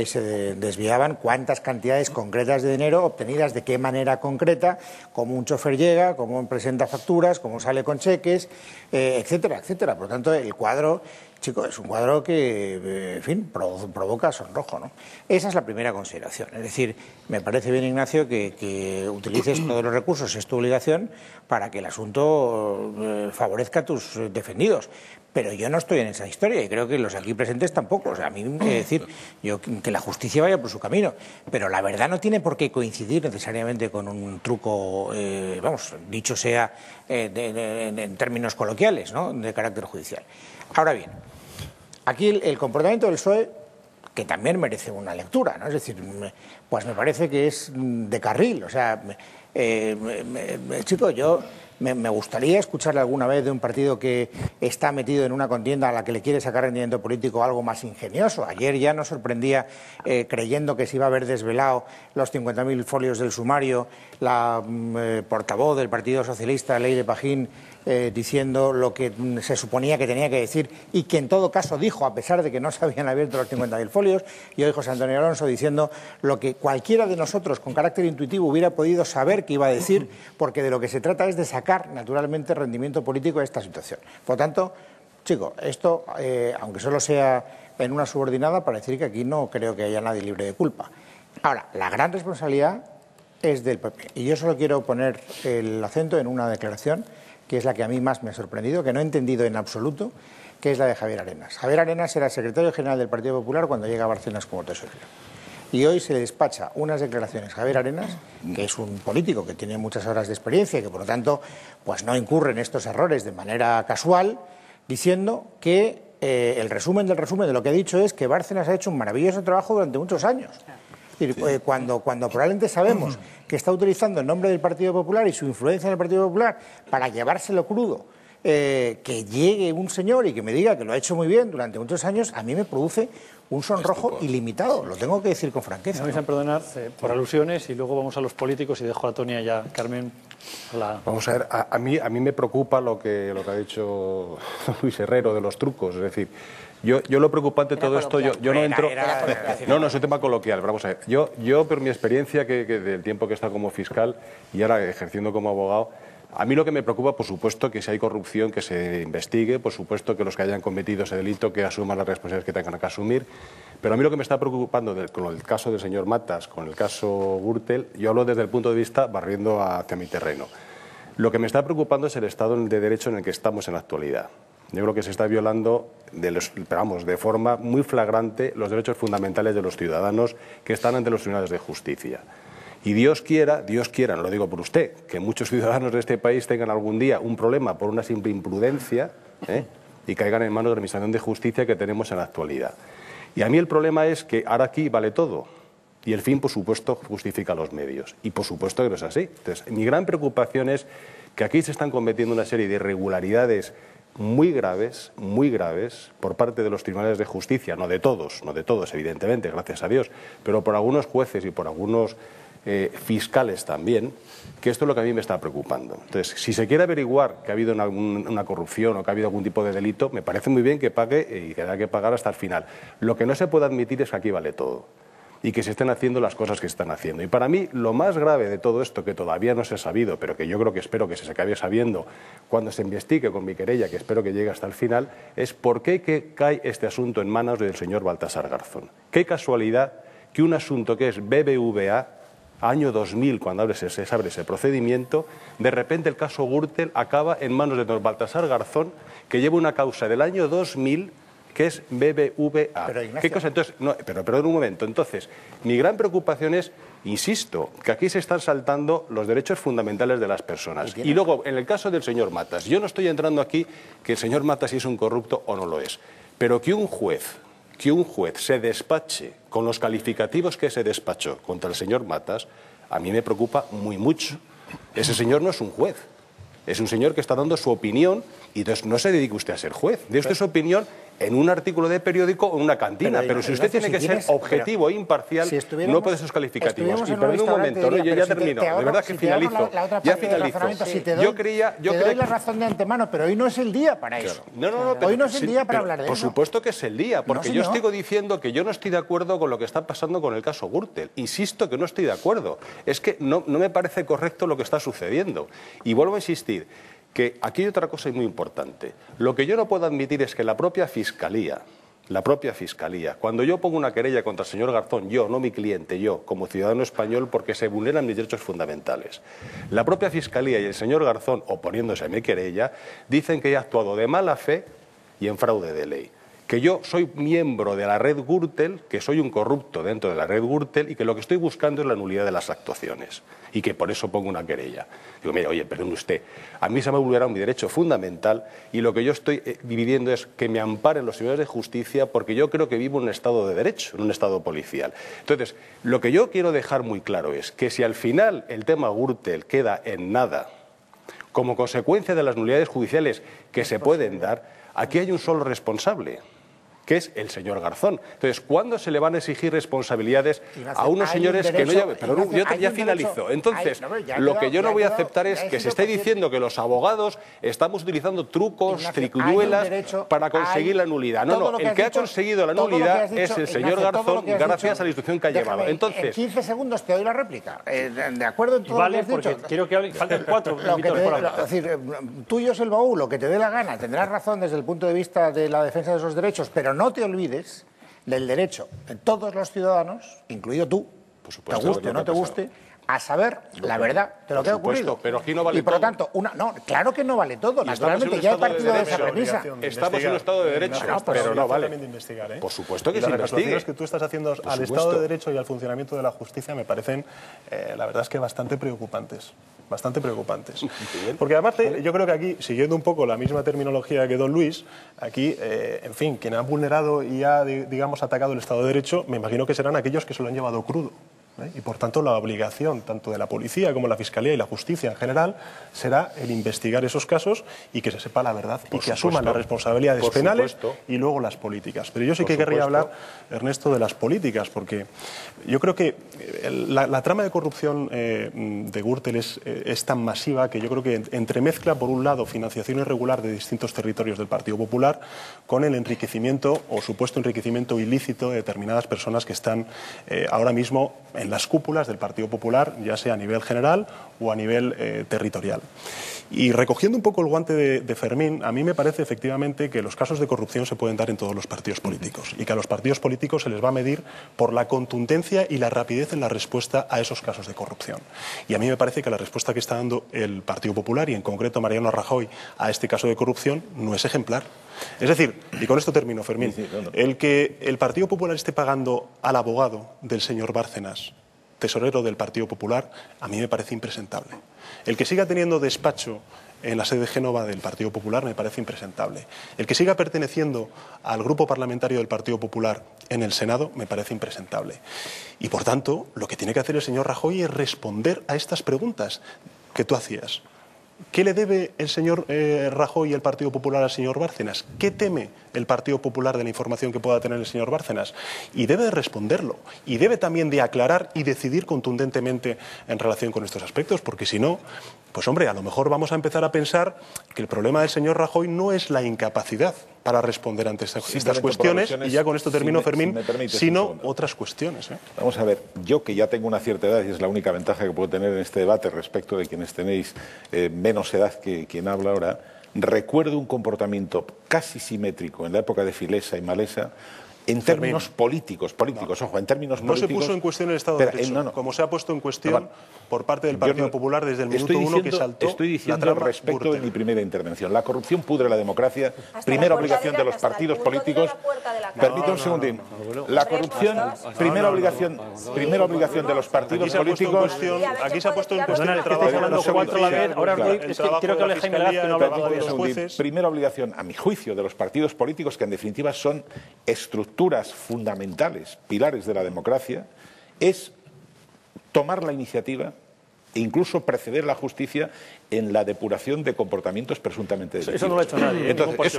se desviaban cuántas cantidades concretas de dinero obtenidas, de qué manera concreta, cómo un chofer llega, cómo presenta facturas, cómo sale con cheques, etcétera, etcétera. Por lo tanto, el cuadro, chicos, es un cuadro que, en fin, provoca sonrojo, ¿no? Esa es la primera consideración. Es decir, me parece bien, Ignacio, que utilices todos los recursos, es tu obligación, para que el asunto favorezca a tus defendidos. Pero yo no estoy en esa historia y creo que los aquí presentes tampoco. O sea, a mí me quiere decir que la justicia vaya por su camino. Pero la verdad no tiene por qué coincidir necesariamente con un truco, dicho sea en términos coloquiales, ¿no?, de carácter judicial. Ahora bien, aquí el comportamiento del PSOE, que también merece una lectura, ¿no? Es decir, pues me parece que es de carril. O sea, chico, yo me gustaría escucharle alguna vez de un partido que está metido en una contienda a la que le quiere sacar rendimiento político algo más ingenioso. Ayer ya nos sorprendía creyendo que se iba a haber desvelado los 50.000 folios del sumario la portavoz del Partido Socialista, Leire Pajín, diciendo lo que se suponía que tenía que decir y que en todo caso dijo, a pesar de que no se habían abierto los 50.000 folios, y hoy José Antonio Alonso diciendo lo que cualquiera de nosotros con carácter intuitivo hubiera podido saber que iba a decir, porque de lo que se trata es de sacar naturalmente rendimiento político de esta situación. Por lo tanto, chicos, esto, aunque solo sea en una subordinada, para decir que aquí no creo que haya nadie libre de culpa. Ahora, la gran responsabilidad es del PP. Y yo solo quiero poner el acento en una declaración que es la que a mí más me ha sorprendido, que no he entendido en absoluto, que es la de Javier Arenas. Javier Arenas era secretario general del Partido Popular cuando llega a Bárcenas como tesorero. Y hoy se le despacha unas declaraciones a Javier Arenas, que es un político que tiene muchas horas de experiencia y que por lo tanto pues no incurre en estos errores de manera casual, diciendo que el resumen de lo que ha dicho es que Bárcenas ha hecho un maravilloso trabajo durante muchos años. Es decir, cuando probablemente sabemos que está utilizando el nombre del Partido Popular y su influencia en el Partido Popular para llevárselo crudo, que llegue un señor y que me diga que lo ha hecho muy bien durante muchos años, a mí me produce un sonrojo ilimitado, lo tengo que decir con franqueza. Me vais a perdonar por alusiones y luego vamos a los políticos y dejo a Tonia y a Carmen la... Vamos a ver, a mí me preocupa lo que ha dicho Luis Herrero de los trucos, es decir, yo lo preocupante de todo esto, yo no entro... No, es un tema coloquial, pero vamos a ver, yo por mi experiencia que del tiempo que he estado como fiscal y ahora ejerciendo como abogado, a mí lo que me preocupa, por supuesto, que si hay corrupción, que se investigue, por supuesto, que los que hayan cometido ese delito, que asuman las responsabilidades que tengan que asumir. Pero a mí lo que me está preocupando con el caso del señor Matas, con el caso Gürtel, yo hablo desde el punto de vista barriendo hacia mi terreno. Lo que me está preocupando es el Estado de Derecho en el que estamos en la actualidad. Yo creo que se está violando, de forma muy flagrante, los derechos fundamentales de los ciudadanos que están ante los tribunales de justicia. Y Dios quiera, no lo digo por usted, que muchos ciudadanos de este país tengan algún día un problema por una simple imprudencia y caigan en manos de la Administración de Justicia que tenemos en la actualidad. Y a mí el problema es que ahora aquí vale todo. Y el fin, por supuesto, justifica los medios. Y por supuesto que no es así. Entonces, mi gran preocupación es que aquí se están cometiendo una serie de irregularidades muy graves, por parte de los tribunales de justicia, no de todos, evidentemente, gracias a Dios, pero por algunos jueces y por algunos fiscales también, que esto es lo que a mí me está preocupando. Entonces, si se quiere averiguar que ha habido una corrupción o que ha habido algún tipo de delito, me parece muy bien que pague y que haya que pagar hasta el final. Lo que no se puede admitir es que aquí vale todo y que se estén haciendo las cosas que se están haciendo. Y para mí, lo más grave de todo esto, que todavía no se ha sabido, pero que yo espero que se acabe sabiendo cuando se investigue con mi querella, que espero que llegue hasta el final, es por qué cae este asunto en manos del señor Baltasar Garzón. Qué casualidad que un asunto que es BBVA, año 2000, cuando se abre ese procedimiento, de repente el caso Gürtel acaba en manos de don Baltasar Garzón, que lleva una causa del año 2000, que es BBVA. ¿Qué cosa? Entonces, pero en un momento. Entonces, mi gran preocupación es, insisto, que aquí se están saltando los derechos fundamentales de las personas. Y luego, en el caso del señor Matas, yo no estoy entrando aquí que el señor Matas si es un corrupto o no lo es, pero que un juez se despache con los calificativos que se despachó contra el señor Matas, a mí me preocupa mucho. Ese señor no es un juez, es un señor que está dando su opinión y entonces no se dedique usted a ser juez. Dé usted su opinión en un artículo de periódico o en una cantina, pero si usted tiene que ser objetivo e imparcial, no puede esos calificativos. Y perdón un momento, yo ya termino, de verdad que finalizo. Ya finalizo. Yo doy la razón de antemano, pero hoy no es el día para eso. Hoy no es el día para hablar de eso. Por supuesto que es el día, porque yo sigo diciendo que yo no estoy de acuerdo con lo que está pasando con el caso Gürtel. Insisto que no estoy de acuerdo. Es que no me parece correcto lo que está sucediendo. Y vuelvo a insistir que aquí hay otra cosa muy importante. Lo que yo no puedo admitir es que la propia Fiscalía, cuando yo pongo una querella contra el señor Garzón, yo, no mi cliente, yo, como ciudadano español, porque se vulneran mis derechos fundamentales, la propia Fiscalía y el señor Garzón, oponiéndose a mi querella, dicen que he actuado de mala fe y en fraude de ley. Que yo soy miembro de la red Gürtel, que soy un corrupto dentro de la red Gürtel y que lo que estoy buscando es la nulidad de las actuaciones y que por eso pongo una querella. Digo, mire, oye, perdón usted, a mí se me ha vulnerado mi derecho fundamental y lo que yo estoy pidiendo es que me amparen los tribunales de justicia porque yo creo que vivo en un estado de derecho, en un estado policial. Entonces, lo que yo quiero dejar muy claro es que si al final el tema Gürtel queda en nada, como consecuencia de las nulidades judiciales que se pueden dar, aquí hay un solo responsable, que es el señor Garzón. Entonces, ¿cuándo se le van a exigir responsabilidades a unos señores que no llevan? Pero yo ya finalizo. Entonces, lo que yo no voy a aceptar es que se esté diciendo que los abogados estamos utilizando trucos, triquiñuelas para conseguir la nulidad. No, el que ha conseguido la nulidad es el señor Garzón gracias a la instrucción que ha llevado. Entonces, en 15 segundos te doy la réplica. ¿De acuerdo en todo lo que has dicho? Vale, porque quiero que hable. Faltan 4 minutos por hablar. Es decir, tuyo es el baúl, lo que te dé la gana. Tendrás razón desde el punto de vista de la defensa de esos derechos, pero no te olvides del derecho de todos los ciudadanos, incluido tú, te guste o no te guste, a saber la verdad de lo que ha ocurrido. Pero aquí no vale y por lo todo. tanto, no, claro que no vale todo. Naturalmente ya he partido de esa premisa. Estamos en un Estado de Derecho, pero no vale. De investigar, ¿eh? Por supuesto que y se las investigue. recomendaciones que tú estás haciendo al Estado de Derecho y al funcionamiento de la justicia me parecen, la verdad es que bastante preocupantes. Bastante preocupantes. Porque además yo creo que aquí, siguiendo un poco la misma terminología que don Luis, aquí, en fin, quien ha vulnerado y ha, digamos, atacado el Estado de Derecho, me imagino que serán aquellos que se lo han llevado crudo. Y por tanto la obligación tanto de la policía como la fiscalía y la justicia en general será el investigar esos casos y que se sepa la verdad y que asuman las responsabilidades penales y luego las políticas. Pero yo sí que querría hablar, Ernesto, de las políticas, porque yo creo que la trama de corrupción de Gürtel es tan masiva que yo creo que entremezcla, por un lado, financiación irregular de distintos territorios del Partido Popular con el enriquecimiento o supuesto enriquecimiento ilícito de determinadas personas que están ahora mismo en las cúpulas del Partido Popular, ya sea a nivel general o a nivel territorial. Y recogiendo un poco el guante de Fermín, a mí me parece efectivamente que los casos de corrupción se pueden dar en todos los partidos políticos y que a los partidos políticos se les va a medir por la contundencia y la rapidez en la respuesta a esos casos de corrupción. Y a mí me parece que la respuesta que está dando el Partido Popular y en concreto Mariano Rajoy a este caso de corrupción no es ejemplar. Es decir, y con esto termino, Fermín, el que el Partido Popular esté pagando al abogado del señor Bárcenas, tesorero del Partido Popular, a mí me parece impresentable. El que siga teniendo despacho en la sede de Génova del Partido Popular me parece impresentable. El que siga perteneciendo al grupo parlamentario del Partido Popular en el Senado me parece impresentable. Y por tanto, lo que tiene que hacer el señor Rajoy es responder a estas preguntas que tú hacías. ¿Qué le debe el señor Rajoy y el Partido Popular al señor Bárcenas? ¿Qué teme el Partido Popular de la información que pueda tener el señor Bárcenas? Y debe de responderlo. Y debe también de aclarar y decidir contundentemente en relación con estos aspectos, porque si no, pues hombre, a lo mejor vamos a empezar a pensar que el problema del señor Rajoy no es la incapacidad para responder ante estas cuestiones, y ya con esto termino, Fermín, sino otras cuestiones. Vamos a ver, yo que ya tengo una cierta edad, y es la única ventaja que puedo tener en este debate respecto de quienes tenéis menos edad que quien habla ahora, recuerdo un comportamiento casi simétrico en la época de Filesa y Malesa, en términos políticos, ojo, en términos políticos... No se puso en cuestión el Estado de Derecho, como se ha puesto en cuestión por parte del Partido Popular desde el minuto uno que saltó. Estoy diciendo respecto de mi primera intervención. La corrupción pudre la democracia, primera obligación de los partidos políticos... Permítame un segundín. La corrupción, primera obligación de los partidos políticos... Aquí se ha puesto en cuestión el trabajo de los cuatro a la vez. Ahora quiero que hable Jaime Legaz, que no habla de los jueces. Primera obligación, a mi juicio, de los partidos políticos, que en definitiva son estructuras fundamentales, pilares de la democracia, es tomar la iniciativa e incluso preceder la justicia en la depuración de comportamientos presuntamente delictivos. Eso no lo ha hecho nadie. Entonces,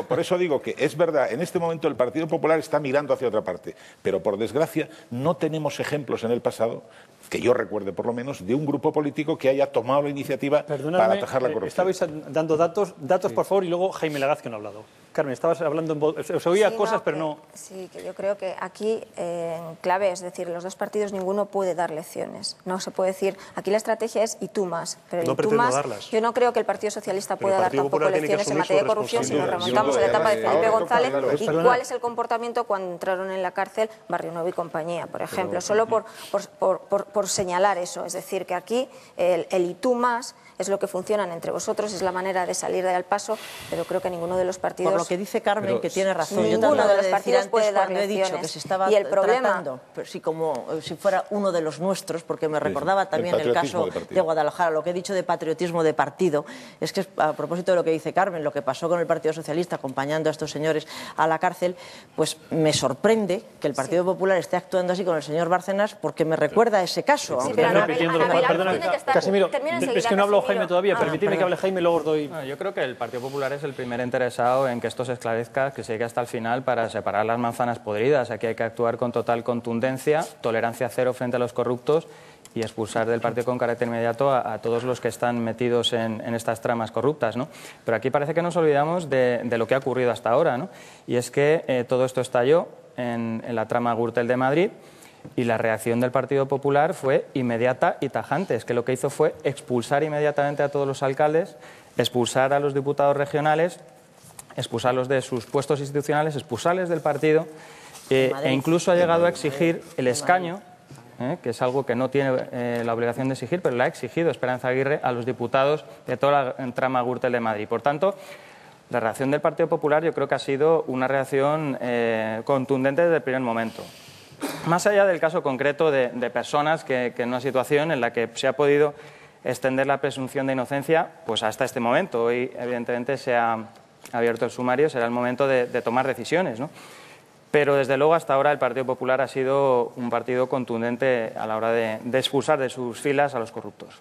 por eso digo que es verdad, en este momento el Partido Popular está mirando hacia otra parte, pero por desgracia no tenemos ejemplos en el pasado, que yo recuerde por lo menos, de un grupo político que haya tomado la iniciativa para atajar la corrupción. Estabais dando datos por favor, y luego Jaime Legaz, que no ha hablado. Carmen, estabas hablando en voz, se oía cosas, pero no... Sí, que yo creo que aquí en clave, es decir, los dos partidos ninguno puede dar lecciones. No se puede decir, aquí la estrategia es y tú más, pero no y tú más, darlas. Yo no creo que el Partido Socialista pueda dar tampoco lecciones en materia de corrupción si nos remontamos a la etapa de Felipe González y cuál es el comportamiento cuando entraron en la cárcel Barrio Nuevo y compañía, por ejemplo, solo por señalar eso, es decir, que aquí el y tú más es lo que funcionan entre vosotros, es la manera de salir del paso, pero creo que ninguno de los partidos... Por lo que dice Carmen, pero, que tiene razón. Ninguno de los partidos puede dar lecciones. He dicho que se estaba y el problema, tratando, como si fuera uno de los nuestros, porque me recordaba también el caso de Guadalajara. Lo que he dicho de patriotismo de partido es que, a propósito de lo que dice Carmen, lo que pasó con el Partido Socialista acompañando a estos señores a la cárcel, pues me sorprende que el Partido Popular esté actuando así con el señor Bárcenas, porque me recuerda a ese caso. Casimiro, es que no hablo Jaime todavía, permitidme que hable Jaime y luego os doy... Yo creo que el Partido Popular es el primer interesado en que esto se esclarezca, que se llegue hasta el final para separar las manzanas podridas. Aquí hay que actuar con total contundencia, tolerancia cero frente a los corruptos y expulsar del partido con carácter inmediato a todos los que están metidos en estas tramas corruptas, ¿no? Pero aquí parece que nos olvidamos de lo que ha ocurrido hasta ahora, ¿no? Y es que todo esto estalló en la trama Gürtel de Madrid. Y la reacción del Partido Popular fue inmediata y tajante. Es que lo que hizo fue expulsar inmediatamente a todos los alcaldes, expulsar a los diputados regionales, expulsarlos de sus puestos institucionales, expulsarles del partido e incluso ha llegado a exigir el escaño que es algo que no tiene la obligación de exigir, pero le ha exigido Esperanza Aguirre a los diputados de toda la trama Gürtel de Madrid. Por tanto, la reacción del Partido Popular yo creo que ha sido una reacción contundente desde el primer momento. Más allá del caso concreto de personas que en una situación en la que se ha podido extender la presunción de inocencia pues hasta este momento. Hoy, evidentemente, se ha abierto el sumario, será el momento de tomar decisiones, ¿no? Pero, desde luego, hasta ahora el Partido Popular ha sido un partido contundente a la hora de expulsar de sus filas a los corruptos.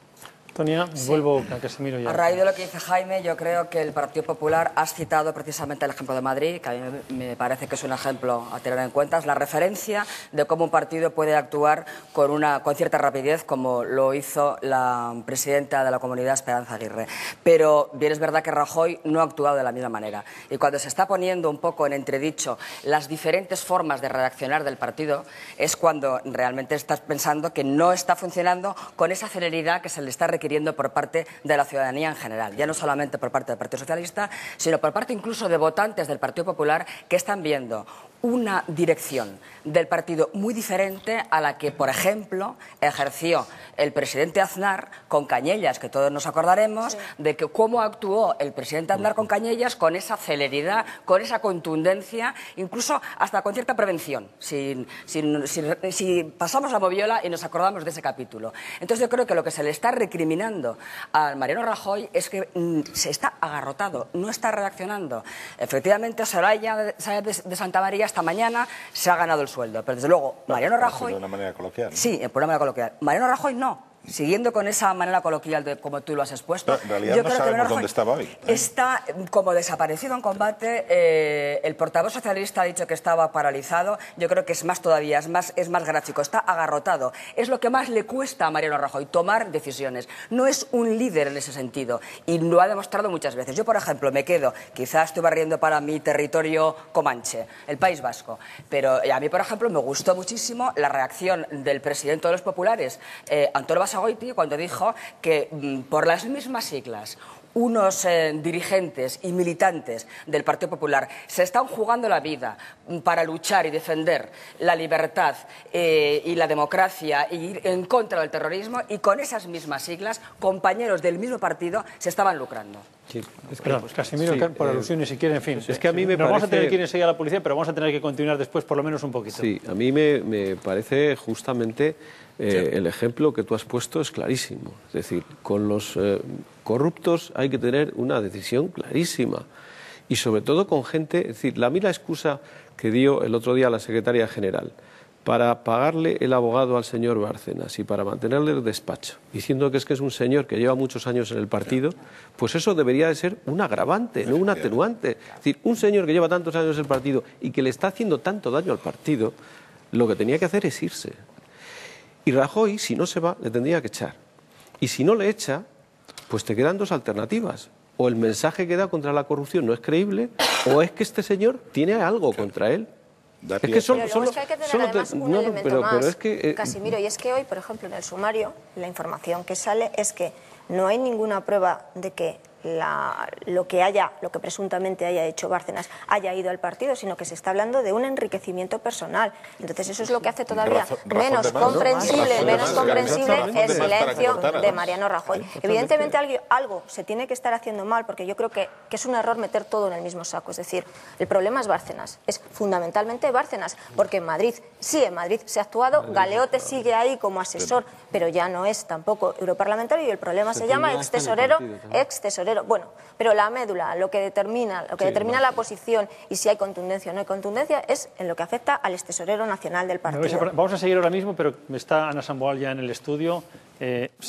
Antonia, vuelvo a Casimiro ya. A raíz de lo que dice Jaime, yo creo que el Partido Popular, has citado precisamente el ejemplo de Madrid, que a mí me parece que es un ejemplo a tener en cuenta, es la referencia de cómo un partido puede actuar con cierta rapidez, como lo hizo la presidenta de la Comunidad, Esperanza Aguirre. Pero bien es verdad que Rajoy no ha actuado de la misma manera. Y cuando se está poniendo un poco en entredicho las diferentes formas de reaccionar del partido, es cuando realmente estás pensando que no está funcionando con esa celeridad que se le está requiriendo por parte de la ciudadanía en general, ya no solamente por parte del Partido Socialista, sino por parte incluso de votantes del Partido Popular que están viendo una dirección del partido muy diferente a la que, por ejemplo, ejerció el presidente Aznar con Cañellas, que todos nos acordaremos de que cómo actuó el presidente Aznar con Cañellas, con esa celeridad, con esa contundencia, incluso hasta con cierta prevención, si pasamos la moviola y nos acordamos de ese capítulo. Entonces yo creo que lo que se le está recriminando a Mariano Rajoy es que se está agarrotado, no está reaccionando. Efectivamente, Soraya de Santamaría esta mañana se ha ganado el sueldo, pero desde luego Mariano Rajoy... De una manera coloquial, ¿no? Sí, por una manera coloquial. Mariano Rajoy no. Siguiendo con esa manera coloquial de como tú lo has expuesto, en realidad yo no creo sabemos que dónde estaba hoy. Está como desaparecido en combate. El portavoz socialista ha dicho que estaba paralizado. Yo creo que es más todavía, es más gráfico. Está agarrotado. Es lo que más le cuesta a Mariano Rajoy, tomar decisiones. No es un líder en ese sentido y lo ha demostrado muchas veces. Yo, por ejemplo, me quedo, quizás estoy barriendo para mi territorio comanche, el País Vasco, pero a mí, por ejemplo, me gustó muchísimo la reacción del presidente de los populares, Antonio Basagoiti, cuando dijo que por las mismas siglas unos dirigentes y militantes del Partido Popular se están jugando la vida para luchar y defender la libertad y la democracia y ir en contra del terrorismo, y con esas mismas siglas compañeros del mismo partido se estaban lucrando. Sí, es que, Casimiro, sí, por alusiones, si quiere, en fin. Es que a mí me nos parece... vamos a tener que ir enseguida a la policía, pero vamos a tener que continuar después por lo menos un poquito. Sí, a mí me parece justamente... el ejemplo que tú has puesto es clarísimo. Es decir, con los corruptos hay que tener una decisión clarísima. Y sobre todo con gente... Es decir, a mí la excusa que dio el otro día la secretaria general para pagarle el abogado al señor Bárcenas y para mantenerle el despacho, diciendo que es un señor que lleva muchos años en el partido, pues eso debería de ser un agravante, no un atenuante. Es decir, un señor que lleva tantos años en el partido y que le está haciendo tanto daño al partido, lo que tenía que hacer es irse. Y Rajoy, si no se va, le tendría que echar. Y si no le echa, pues te quedan dos alternativas. O el mensaje que da contra la corrupción no es creíble, o es que este señor tiene algo contra él. Es que solo hay que tener además un elemento más, pero es que, Casimiro, y es que hoy, por ejemplo, en el sumario, la información que sale es que no hay ninguna prueba de que lo que presuntamente haya hecho Bárcenas haya ido al partido, sino que se está hablando de un enriquecimiento personal. Entonces eso es lo que hace todavía menos comprensible el silencio de Mariano Rajoy. Evidentemente algo se tiene que estar haciendo mal, porque yo creo que es un error meter todo en el mismo saco. Es decir, el problema es Bárcenas, es fundamentalmente Bárcenas, porque en Madrid se ha actuado, Galeote sigue ahí como asesor, pero ya no es tampoco europarlamentario, y el problema se llama extesorero. Bueno, pero la médula, lo que determina la posición y si hay contundencia o no hay contundencia, es en lo que afecta al extesorero nacional del partido. Vamos a seguir ahora mismo, pero está Ana Samboal ya en el estudio.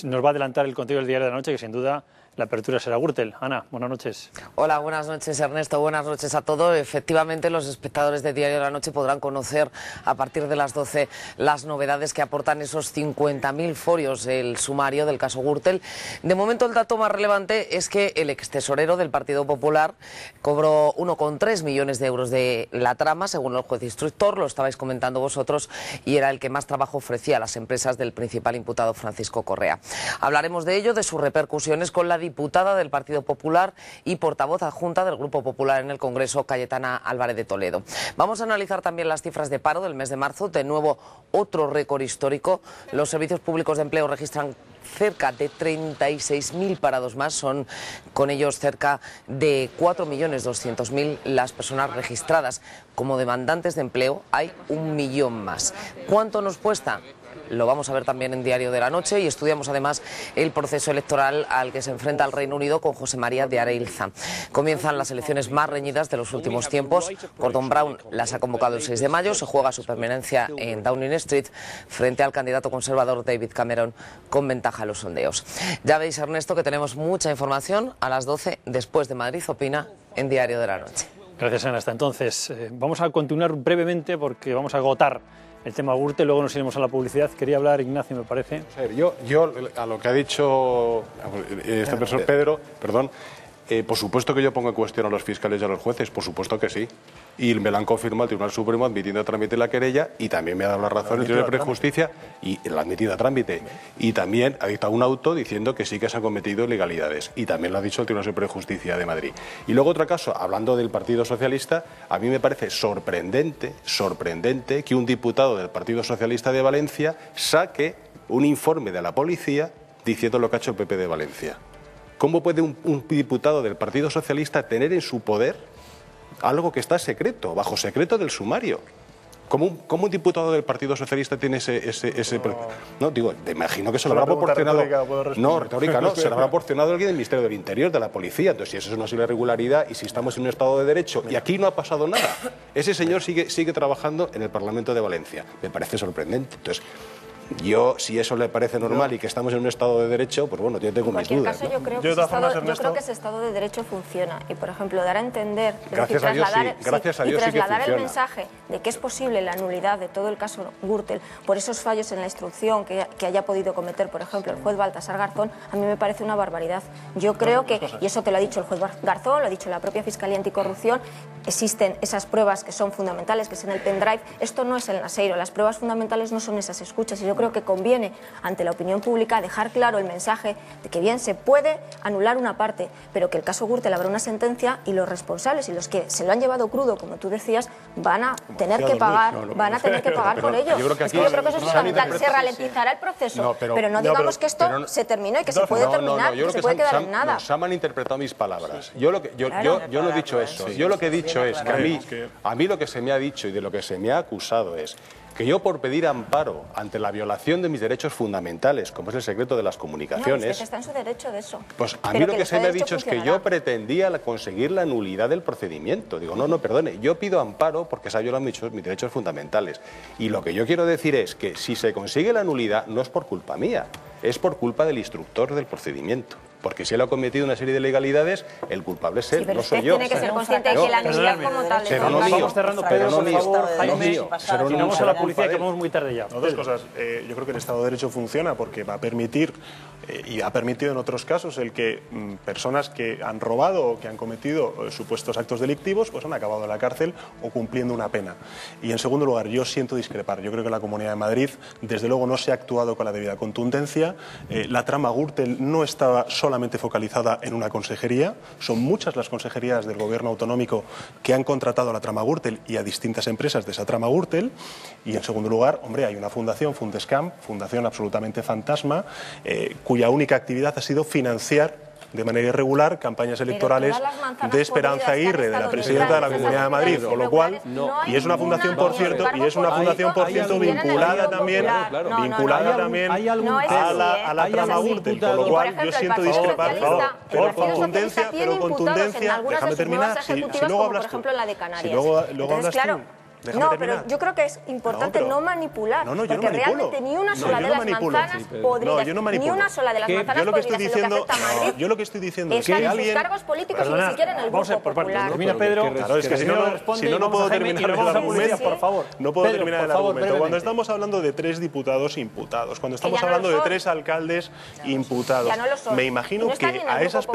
Nos va a adelantar el contenido del Diario de la Noche, que sin duda la apertura será Gürtel. Ana, buenas noches. Hola, buenas noches, Ernesto. Buenas noches a todos. Efectivamente, los espectadores de Diario de la Noche podrán conocer a partir de las 12 las novedades que aportan esos 50.000 folios el sumario del caso Gürtel. De momento, el dato más relevante es que el extesorero del Partido Popular cobró 1,3 millones de euros de la trama, según el juez instructor, lo estabais comentando vosotros, y era el que más trabajo ofrecía a las empresas del principal imputado Francisco Francisco Correa. Hablaremos de ello, de sus repercusiones con la diputada del Partido Popular y portavoz adjunta del Grupo Popular en el Congreso, Cayetana Álvarez de Toledo. Vamos a analizar también las cifras de paro del mes de marzo, de nuevo otro récord histórico. Los servicios públicos de empleo registran cerca de 36.000 parados más, son con ellos cerca de 4.200.000 las personas registradas. Como demandantes de empleo hay 1 millón más. ¿Cuánto nos cuesta? Lo vamos a ver también en Diario de la Noche y estudiamos además el proceso electoral al que se enfrenta el Reino Unido con José María de Areilza. Comienzan las elecciones más reñidas de los últimos tiempos. Gordon Brown las ha convocado el 6 de mayo, se juega su permanencia en Downing Street frente al candidato conservador David Cameron con ventaja a los sondeos. Ya veis, Ernesto, que tenemos mucha información a las 12 después de Madrid Opina en Diario de la Noche. Gracias, Ana. Hasta entonces. Vamos a continuar brevemente porque vamos a agotar el tema Gürtel, luego nos iremos a la publicidad. Quería hablar, Ignacio, me parece. Yo a lo que ha dicho este profesor Pedro, perdón, por supuesto que yo pongo en cuestión a los fiscales y a los jueces, por supuesto que sí. Y me lo han confirmado el Tribunal Supremo admitiendo a trámite la querella y también me ha dado la razón el Tribunal de Justicia y la ha admitido a trámite. Y también ha dictado un auto diciendo que sí que se han cometido ilegalidades y también lo ha dicho el Tribunal Supremo de Justicia de Madrid. Y luego otro caso, hablando del Partido Socialista, a mí me parece sorprendente que un diputado del Partido Socialista de Valencia saque un informe de la policía diciendo lo que ha hecho el PP de Valencia. ¿Cómo puede un diputado del Partido Socialista tener en su poder algo que está secreto, bajo secreto del sumario? ¿Cómo un diputado del Partido Socialista tiene ese... No, digo, te imagino que se lo habrá proporcionado... Retórica no, se lo habrá proporcionado alguien del Ministerio del Interior, de la Policía. Entonces, si eso es una irregularidad y si estamos en un Estado de Derecho y aquí no ha pasado nada, ese señor sigue trabajando en el Parlamento de Valencia. Me parece sorprendente. Entonces, yo, si eso le parece normal y que estamos en un Estado de Derecho, pues bueno, yo tengo mis dudas. En cualquier caso, yo creo que ese Estado de Derecho funciona y, por ejemplo, dar a entender, trasladar el mensaje de que es posible la nulidad de todo el caso Gürtel por esos fallos en la instrucción que haya podido cometer, por ejemplo, el juez Baltasar Garzón, a mí me parece una barbaridad. Yo creo que, y eso te lo ha dicho el juez Garzón, lo ha dicho la propia Fiscalía Anticorrupción, existen esas pruebas que son fundamentales, que es en el pendrive. Esto no es el Naseiro, las pruebas fundamentales no son esas escuchas y yo creo que conviene ante la opinión pública dejar claro el mensaje de que bien se puede anular una parte, pero que el caso Gürtel habrá una sentencia y los responsables y los que se lo han llevado crudo, como tú decías, van a tener que pagar, por ello. Yo creo que eso es fundamental. Se ralentizará el proceso, pero no digamos que esto se terminó y que se puede terminar, que se puede quedar en nada. Se han malinterpretado mis palabras. Yo no he dicho eso. Yo lo que he dicho es que a mí lo que se me ha dicho y de lo que se me ha acusado es que yo, por pedir amparo ante la violación de mis derechos fundamentales, como es el secreto de las comunicaciones... No, usted está en su derecho de eso. Pues a mí lo que se me ha dicho es que yo pretendía conseguir la nulidad del procedimiento. Digo, no, perdone, yo pido amparo porque se ha violado mis derechos fundamentales. Y lo que yo quiero decir es que si se consigue la nulidad no es por culpa mía, es por culpa del instructor del procedimiento. Porque si él ha cometido una serie de ilegalidades, el culpable es él, no soy yo. Tiene que ser consciente de que la nulidad como tal es... Pero no mío. Vamos cerrando, Pedro, por favor, Jaime. Vamos a la policía, que vamos muy tarde ya. Dos cosas. Yo creo que el Estado de Derecho funciona porque va a permitir, y ha permitido en otros casos, el que personas que han robado o que han cometido supuestos actos delictivos pues han acabado en la cárcel o cumpliendo una pena. Y en segundo lugar, yo siento discrepar. Yo creo que la Comunidad de Madrid, desde luego, no se ha actuado con la debida contundencia. La trama Gürtel no estaba solamente focalizada en una consejería. Son muchas las consejerías del gobierno autonómico que han contratado a la trama Gürtel y a distintas empresas de esa trama Gürtel. Y en segundo lugar, hombre, hay una fundación, Fundescam, fundación absolutamente fantasma, cuya única actividad ha sido financiar de manera irregular campañas electorales de Esperanza Aguirre, de la presidenta de la Comunidad de Madrid, con lo cual, y es una fundación, por cierto, vinculada también a la trama Gürtel, con lo cual yo siento discrepar, por contundencia, déjame terminar, si luego hablas tú, si luego hablas tú. No, pero yo creo que es importante no manipular, porque realmente ni una sola de las manzanas podridas, ni una sola de las manzanas podridas en lo que afecta a Madrid, yo lo que estoy diciendo es que están en sus cargos políticos y ni siquiera en el Grupo Popular. Termina Pedro. Claro, es que si no, no puedo terminar el argumento. Por favor. No puedo terminar el argumento. Cuando estamos hablando de 3 diputados imputados, cuando estamos hablando de 3 alcaldes imputados, me imagino que a esas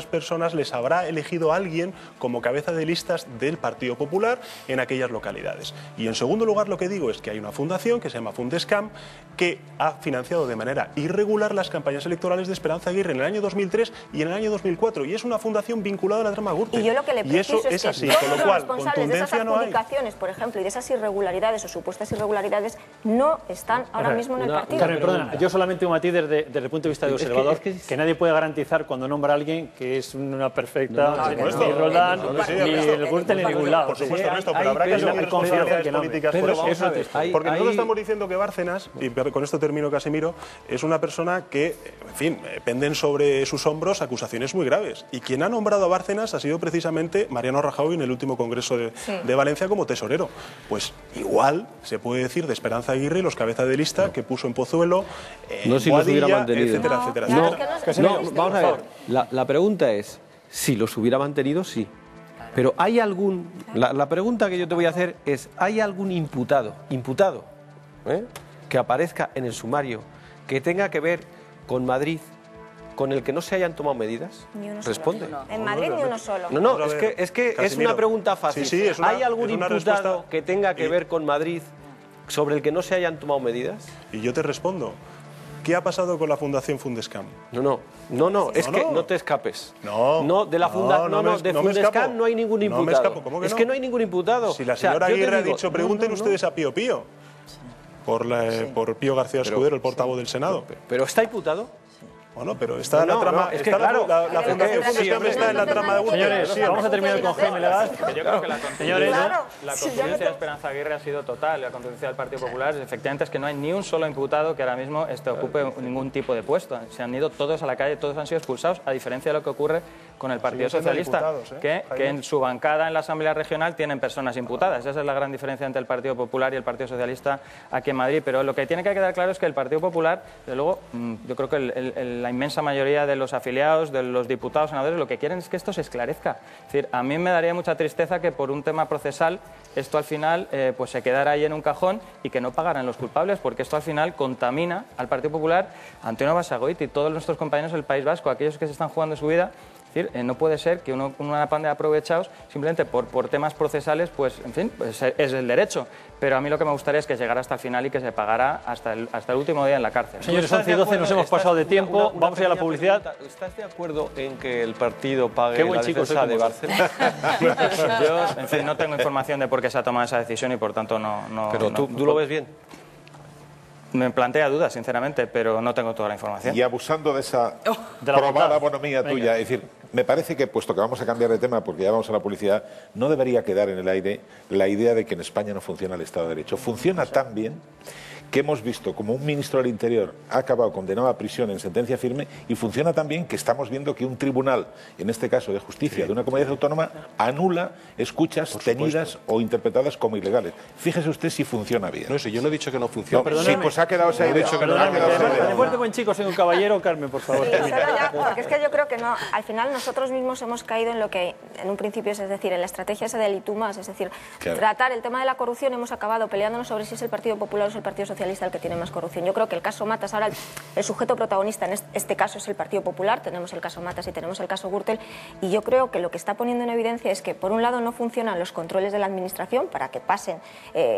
personas les habrá elegido alguien como cabeza de listas del Partido Popular en aquella aquellas localidades. Y en segundo lugar lo que digo es que hay una fundación que se llama Fundescam que ha financiado de manera irregular las campañas electorales de Esperanza Aguirre en el año 2003 y en el año 2004, y es una fundación vinculada a la trama Gürtel. Y yo lo que le preciso es que así, con lo cual, los responsables de esas adjudicaciones, por ejemplo, y de esas irregularidades o supuestas irregularidades, no están ahora mismo en el partido. Carmen, perdona, yo solamente un matiz desde el punto de vista de observador, que nadie puede garantizar cuando nombra a alguien que es una perfecta, ni Roldán, ni el Gürtel, ni ningún lado. Por supuesto, Ernesto, pero habrá que asumir responsabilidades políticas por eso. Porque nosotros estamos diciendo que Bárcenas, y con esto termino, Casimiro, es una persona que, en fin, penden sobre sus hombros acusaciones muy graves. Y quien ha nombrado a Bárcenas ha sido precisamente Mariano Rajoy en el último congreso de Valencia como tesorero. Pues igual se puede decir de Esperanza Aguirre y los cabezas de lista que puso en Pozuelo, no si los hubiera mantenido, etcétera, etcétera, no, etcétera. No, vamos a ver, la pregunta es, si los hubiera mantenido, sí. Pero hay algún... La pregunta que yo te voy a hacer es, ¿hay algún imputado que aparezca en el sumario que tenga que ver con Madrid, con el que no se hayan tomado medidas? Responde. En Madrid ni uno solo. No, es que es una pregunta fácil. Sí, ¿Hay algún imputado que tenga que ver con Madrid sobre el que no se hayan tomado medidas? Y yo te respondo. ¿Qué ha pasado con la Fundación Fundescam? No, es que no te escapes. De Fundescam no hay ningún imputado. No me escapo, ¿cómo que no? Es que no hay ningún imputado. Si la señora Aguirre ha dicho, pregunten ustedes a Pío Pío, por Pío García Escudero, el portavoz del Senado. ¿Pero está imputado? Bueno, pero está en la trama. Es que claro, la Fundación Fundescam está en la trama de Gürtel. Señores, vamos a terminar con Jaime Legaz. Yo creo que la contundencia de Esperanza Aguirre ha sido total. La contundencia del Partido Popular, efectivamente, es que no hay ni un solo imputado que ahora mismo ocupe ningún tipo de puesto. Se han ido todos a la calle, todos han sido expulsados, a diferencia de lo que ocurre con el Partido Socialista, que en su bancada en la Asamblea Regional tienen personas imputadas. Esa es la gran diferencia entre el Partido Popular y el Partido Socialista aquí en Madrid. Pero lo que tiene que quedar claro es que el Partido Popular, desde luego, yo creo que la inmensa mayoría de los afiliados, de los diputados, senadores, lo que quieren es que esto se esclarezca. Es decir, a mí me daría mucha tristeza que por un tema procesal esto al final pues se quedara ahí en un cajón y que no pagaran los culpables, porque esto al final contamina al Partido Popular, Antonio Basagoiti y todos nuestros compañeros del País Vasco, aquellos que se están jugando su vida. Es decir, no puede ser que una panda de aprovechados simplemente por temas procesales, pues en fin, pues es el derecho. Pero a mí lo que me gustaría es que llegara hasta el final y que se pagara hasta el último día en la cárcel. Señores, 11 y 12 nos hemos pasado de tiempo. Vamos a ir a la publicidad. ¿Estás de acuerdo en que el partido pague la defensa de Bárcenas? Yo, en fin, no tengo información de por qué se ha tomado esa decisión y por tanto no. Pero tú lo ves bien. Me plantea dudas, sinceramente, pero no tengo toda la información. Y abusando de esa probada bonomía tuya, es decir, me parece que, puesto que vamos a cambiar de tema porque ya vamos a la publicidad, no debería quedar en el aire la idea de que en España no funciona el Estado de Derecho. Funciona tan bien que hemos visto como un ministro del Interior ha acabado condenado a prisión en sentencia firme, y funciona tan bien que estamos viendo que un tribunal, en este caso de justicia de una comunidad autónoma, anula escuchas tenidas o interpretadas como ilegales. Fíjese usted si funciona bien. No, si yo no he dicho que no funciona. Sí, pues ha quedado esa idea. Después de buen chico, soy un caballero. Carmen, por favor. Sí, porque es que yo creo que no. Al final nosotros mismos hemos caído en lo que en un principio es decir, en la estrategia esa del y tú más, es decir, tratar el tema de la corrupción. Hemos acabado peleándonos sobre si es el Partido Popular o es el Partido Socialista el que tiene más corrupción. Yo creo que el caso Matas, ahora el sujeto protagonista en este caso es el Partido Popular. Tenemos el caso Matas y tenemos el caso Gürtel, y yo creo que lo que está poniendo en evidencia es que por un lado no funcionan los controles de la administración para que pasen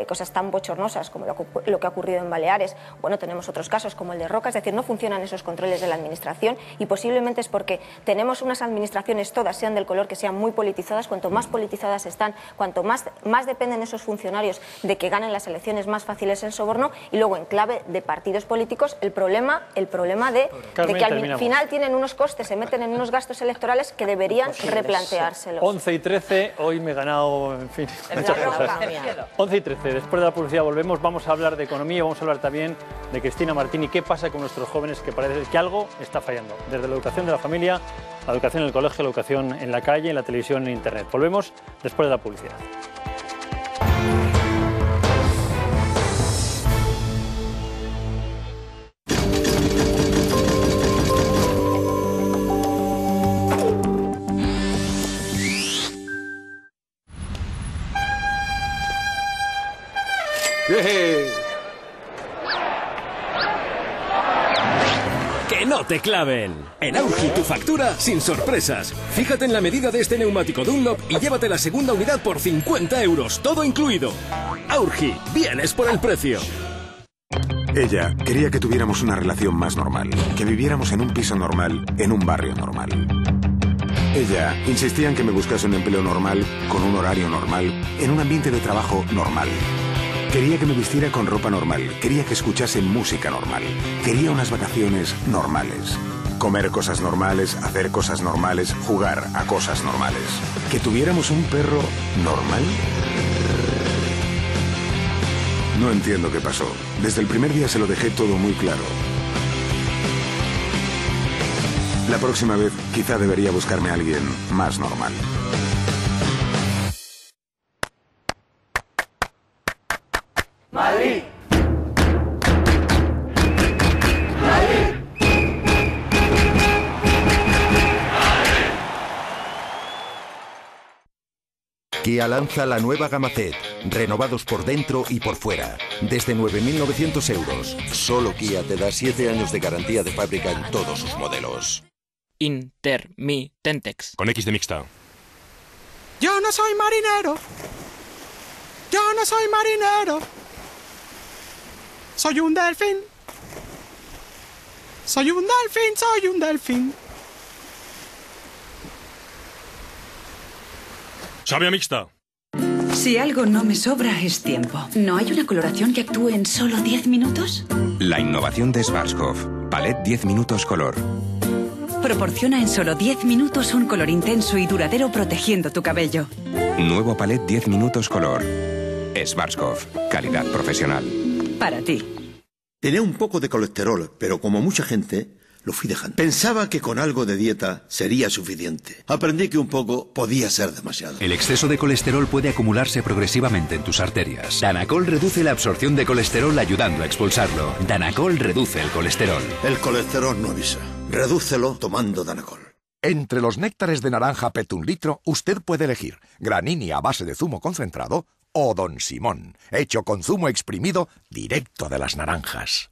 cosas tan bochornosas como lo que ha ocurrido en Baleares. Bueno, tenemos otros casos como el de Roca, es decir, no funcionan esos controles de la administración, y posiblemente es porque tenemos unas administraciones, todas sean del color que sean, muy politizadas. Cuanto más politizadas están, cuanto más dependen esos funcionarios de que ganen las elecciones, más fácil es el soborno. Y luego, en clave de partidos políticos, el problema de que al final tienen unos costes, se meten en unos gastos electorales que deberían replanteárselos. 11 y 13, hoy me he ganado, en fin, muchas cosas. 11 y 13, después de la publicidad volvemos, vamos a hablar de economía, vamos a hablar también de Cristina Martini. ¿Qué pasa con nuestros jóvenes? Que parece que algo está fallando, desde la educación de la familia, la educación en el colegio, la educación en la calle, en la televisión, en internet. Volvemos después de la publicidad. ¡Que no te claven! En Aurgi tu factura sin sorpresas. Fíjate en la medida de este neumático Dunlop y llévate la segunda unidad por 50 €, todo incluido. Aurgi, vienes por el precio. Ella quería que tuviéramos una relación más normal, que viviéramos en un piso normal, en un barrio normal. Ella insistía en que me buscase un empleo normal, con un horario normal, en un ambiente de trabajo normal. Quería que me vistiera con ropa normal, quería que escuchase música normal, quería unas vacaciones normales. Comer cosas normales, hacer cosas normales, jugar a cosas normales. ¿Que tuviéramos un perro normal? No entiendo qué pasó. Desde el primer día se lo dejé todo muy claro. La próxima vez quizá debería buscarme a alguien más normal. Madrid. Kia lanza la nueva gama Z, renovados por dentro y por fuera, desde 9.900 €. Solo Kia te da 7 años de garantía de fábrica en todos sus modelos. Intermitentex. Con X de mixta. Yo no soy marinero. Yo no soy marinero. Soy un delfín. Soy un delfín, soy un delfín. Sabe a mixta. Si algo no me sobra es tiempo. ¿No hay una coloración que actúe en solo 10 minutos? La innovación de Schwarzkopf. Palette 10 minutos color. Proporciona en solo 10 minutos un color intenso y duradero protegiendo tu cabello. Nuevo Palette 10 minutos color. Schwarzkopf. Calidad profesional. Para ti. Tenía un poco de colesterol, pero como mucha gente, lo fui dejando. Pensaba que con algo de dieta sería suficiente. Aprendí que un poco podía ser demasiado. El exceso de colesterol puede acumularse progresivamente en tus arterias. Danacol reduce la absorción de colesterol ayudando a expulsarlo. Danacol reduce el colesterol. El colesterol no avisa. Redúcelo tomando Danacol. Entre los néctares de naranja PET 1 litro, usted puede elegir Granini a base de zumo concentrado o Don Simón, hecho con zumo exprimido directo de las naranjas.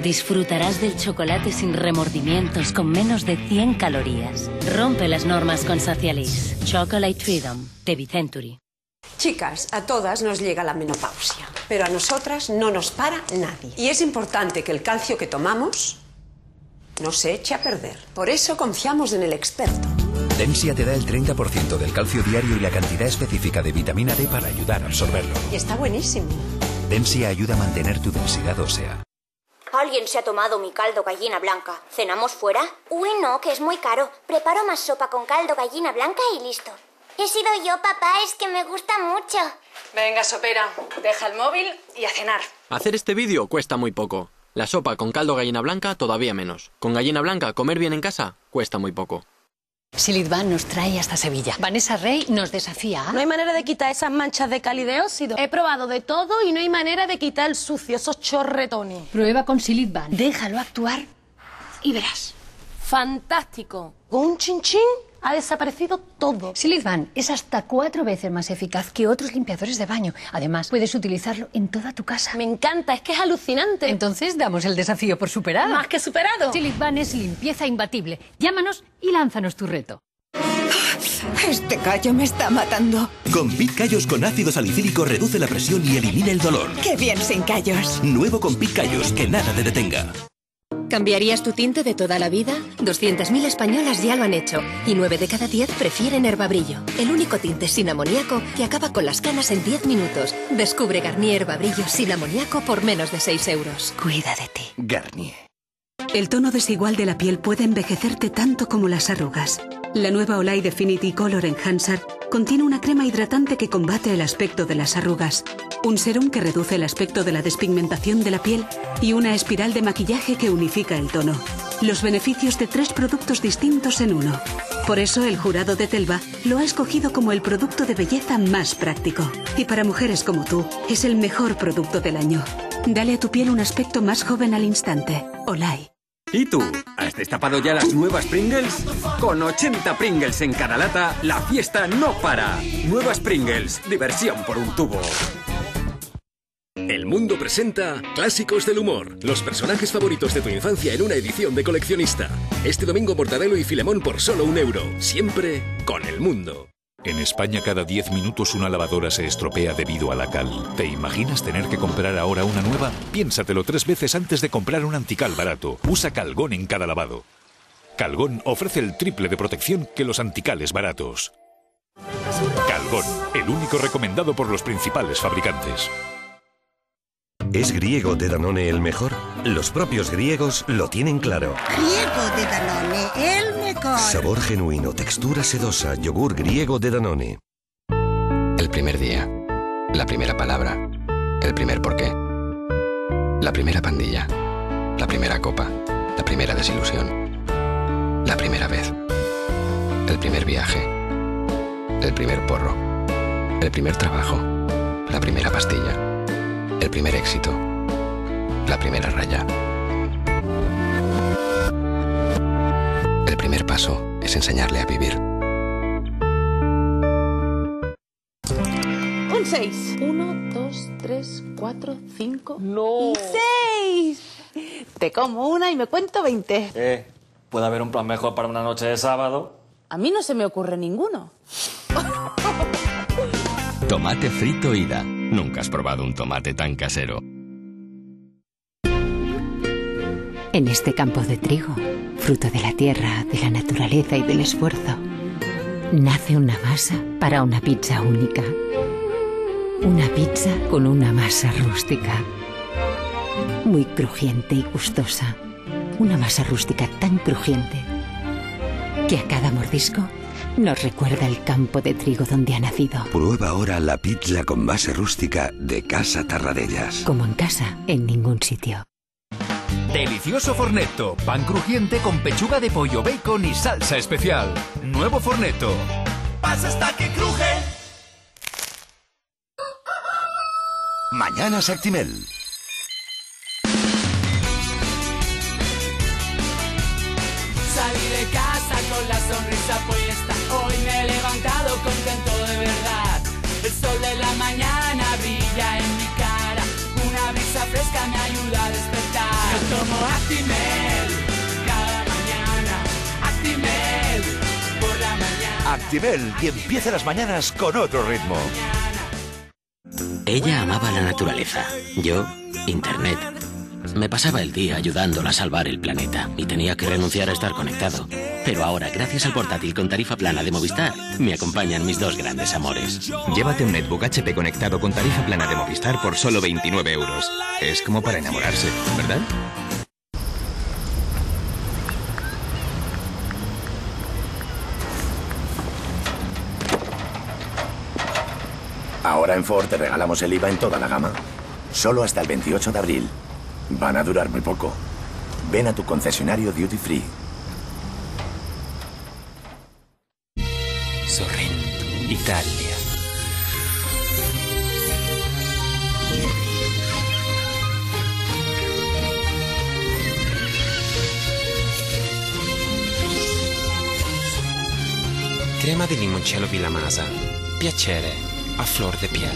Disfrutarás del chocolate sin remordimientos con menos de 100 calorías. Rompe las normas con Sacialis. Chocolate Freedom, de Vicenturi. Chicas, a todas nos llega la menopausia, pero a nosotras no nos para nadie. Y es importante que el calcio que tomamos no se eche a perder. Por eso confiamos en el experto. Densia te da el 30% del calcio diario y la cantidad específica de vitamina D para ayudar a absorberlo. Y está buenísimo. Densia ayuda a mantener tu densidad ósea. Alguien se ha tomado mi caldo gallina blanca. ¿Cenamos fuera? Uy, no, que es muy caro. Preparo más sopa con caldo gallina blanca y listo. He sido yo, papá, es que me gusta mucho. Venga, sopera, deja el móvil y a cenar. Hacer este vídeo cuesta muy poco. La sopa con caldo gallina blanca todavía menos. Con gallina blanca, comer bien en casa cuesta muy poco. Silitban nos trae hasta Sevilla. Vanessa Rey nos desafía. No hay manera de quitar esas manchas de cal y de óxido. He probado de todo y no hay manera de quitar el sucio, esos chorretones. Prueba con Silitban. Déjalo actuar y verás. Fantástico. Con un chinchín ha desaparecido todo. Silitban es hasta 4 veces más eficaz que otros limpiadores de baño. Además, puedes utilizarlo en toda tu casa. Me encanta, es que es alucinante. Entonces, damos el desafío por superado. Más que superado. Silitban es limpieza imbatible. Llámanos y lánzanos tu reto. Este callo me está matando. Con Pic Callos con ácido salicílico reduce la presión y elimina el dolor. ¡Qué bien sin callos! Nuevo con Pic Callos, que nada te detenga. ¿Cambiarías tu tinte de toda la vida? 200.000 españolas ya lo han hecho y 9 de cada 10 prefieren Herbabrillo, el único tinte sin amoníaco que acaba con las canas en 10 minutos. Descubre Garnier Herbabrillo sin amoníaco por menos de 6 euros. Cuida de ti. Garnier. El tono desigual de la piel puede envejecerte tanto como las arrugas. La nueva Olay Definity Color Enhancer contiene una crema hidratante que combate el aspecto de las arrugas, un serum que reduce el aspecto de la despigmentación de la piel y una espiral de maquillaje que unifica el tono. Los beneficios de 3 productos distintos en uno. Por eso el jurado de Telva lo ha escogido como el producto de belleza más práctico. Y para mujeres como tú, es el mejor producto del año. Dale a tu piel un aspecto más joven al instante. Olay. ¿Y tú? ¿Has destapado ya las nuevas Pringles? Con 80 Pringles en cada lata, la fiesta no para. Nuevas Pringles, diversión por un tubo. El Mundo presenta Clásicos del Humor. Los personajes favoritos de tu infancia en una edición de coleccionista. Este domingo Mortadelo y Filemón por solo €1. Siempre con El Mundo. En España cada 10 minutos una lavadora se estropea debido a la cal. ¿Te imaginas tener que comprar ahora una nueva? Piénsatelo 3 veces antes de comprar un antical barato. Usa Calgón en cada lavado. Calgón ofrece el triple de protección que los anticales baratos. Calgón, el único recomendado por los principales fabricantes. ¿Es griego de Danone el mejor? Los propios griegos lo tienen claro. Griego de Danone, el mejor. Sabor genuino, textura sedosa, yogur griego de Danone. El primer día, la primera palabra, el primer porqué, la primera pandilla, la primera copa, la primera desilusión, la primera vez, el primer viaje, el primer porro, el primer trabajo, la primera pastilla, el primer éxito, la primera raya. El primer paso es enseñarle a vivir. Un 6. 1, 2, 3, 4, 5... ¡No! ¡6! Te como una y me cuento 20. ¿Puede haber un plan mejor para una noche de sábado? A mí no se me ocurre ninguno. Tomate frito Ida. Nunca has probado un tomate tan casero. En este campo de trigo, fruto de la tierra, de la naturaleza y del esfuerzo, nace una masa para una pizza única. Una pizza con una masa rústica. Muy crujiente y gustosa. Una masa rústica tan crujiente que a cada mordisco nos recuerda el campo de trigo donde ha nacido. Prueba ahora la pizza con base rústica de Casa Tarradellas. Como en casa, en ningún sitio. Delicioso Fornetto, pan crujiente con pechuga de pollo, bacon y salsa especial. Nuevo Fornetto. Pasa hasta que cruje. Mañanas Actimel. Salí de casa con la sonrisa puesta. Hoy me he levantado contento de verdad. El sol de la mañana brilla en mi cara. Una brisa fresca me ayuda a despertar. Yo tomo Actimel cada mañana. Actimel por la mañana. Actimel y empieza las mañanas con otro ritmo. Ella amaba la naturaleza. Yo, Internet. Me pasaba el día ayudándola a salvar el planeta y tenía que renunciar a estar conectado. Pero ahora, gracias al portátil con tarifa plana de Movistar, me acompañan mis dos grandes amores. Llévate un netbook HP conectado con tarifa plana de Movistar por solo 29 €. Es como para enamorarse, ¿verdad? Ahora en Ford te regalamos el IVA en toda la gama. Solo hasta el 28 de abril. Van a durar muy poco. Ven a tu concesionario Duty Free. Sorrento, Italia. Crema di limoncello Villamasa. Piacere a flor de piel.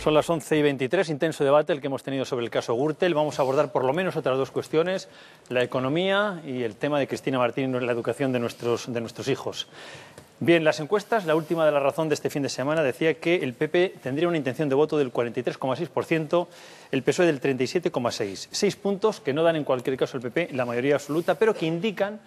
Son las 11:23, intenso debate el que hemos tenido sobre el caso Gürtel. Vamos a abordar por lo menos otras dos cuestiones, la economía y el tema de Cristina Martín en la educación de nuestros hijos. Bien, las encuestas, la última de La Razón de este fin de semana decía que el PP tendría una intención de voto del 43,6%, el PSOE del 37,6%. 6 puntos que no dan en cualquier caso el PP la mayoría absoluta, pero que indican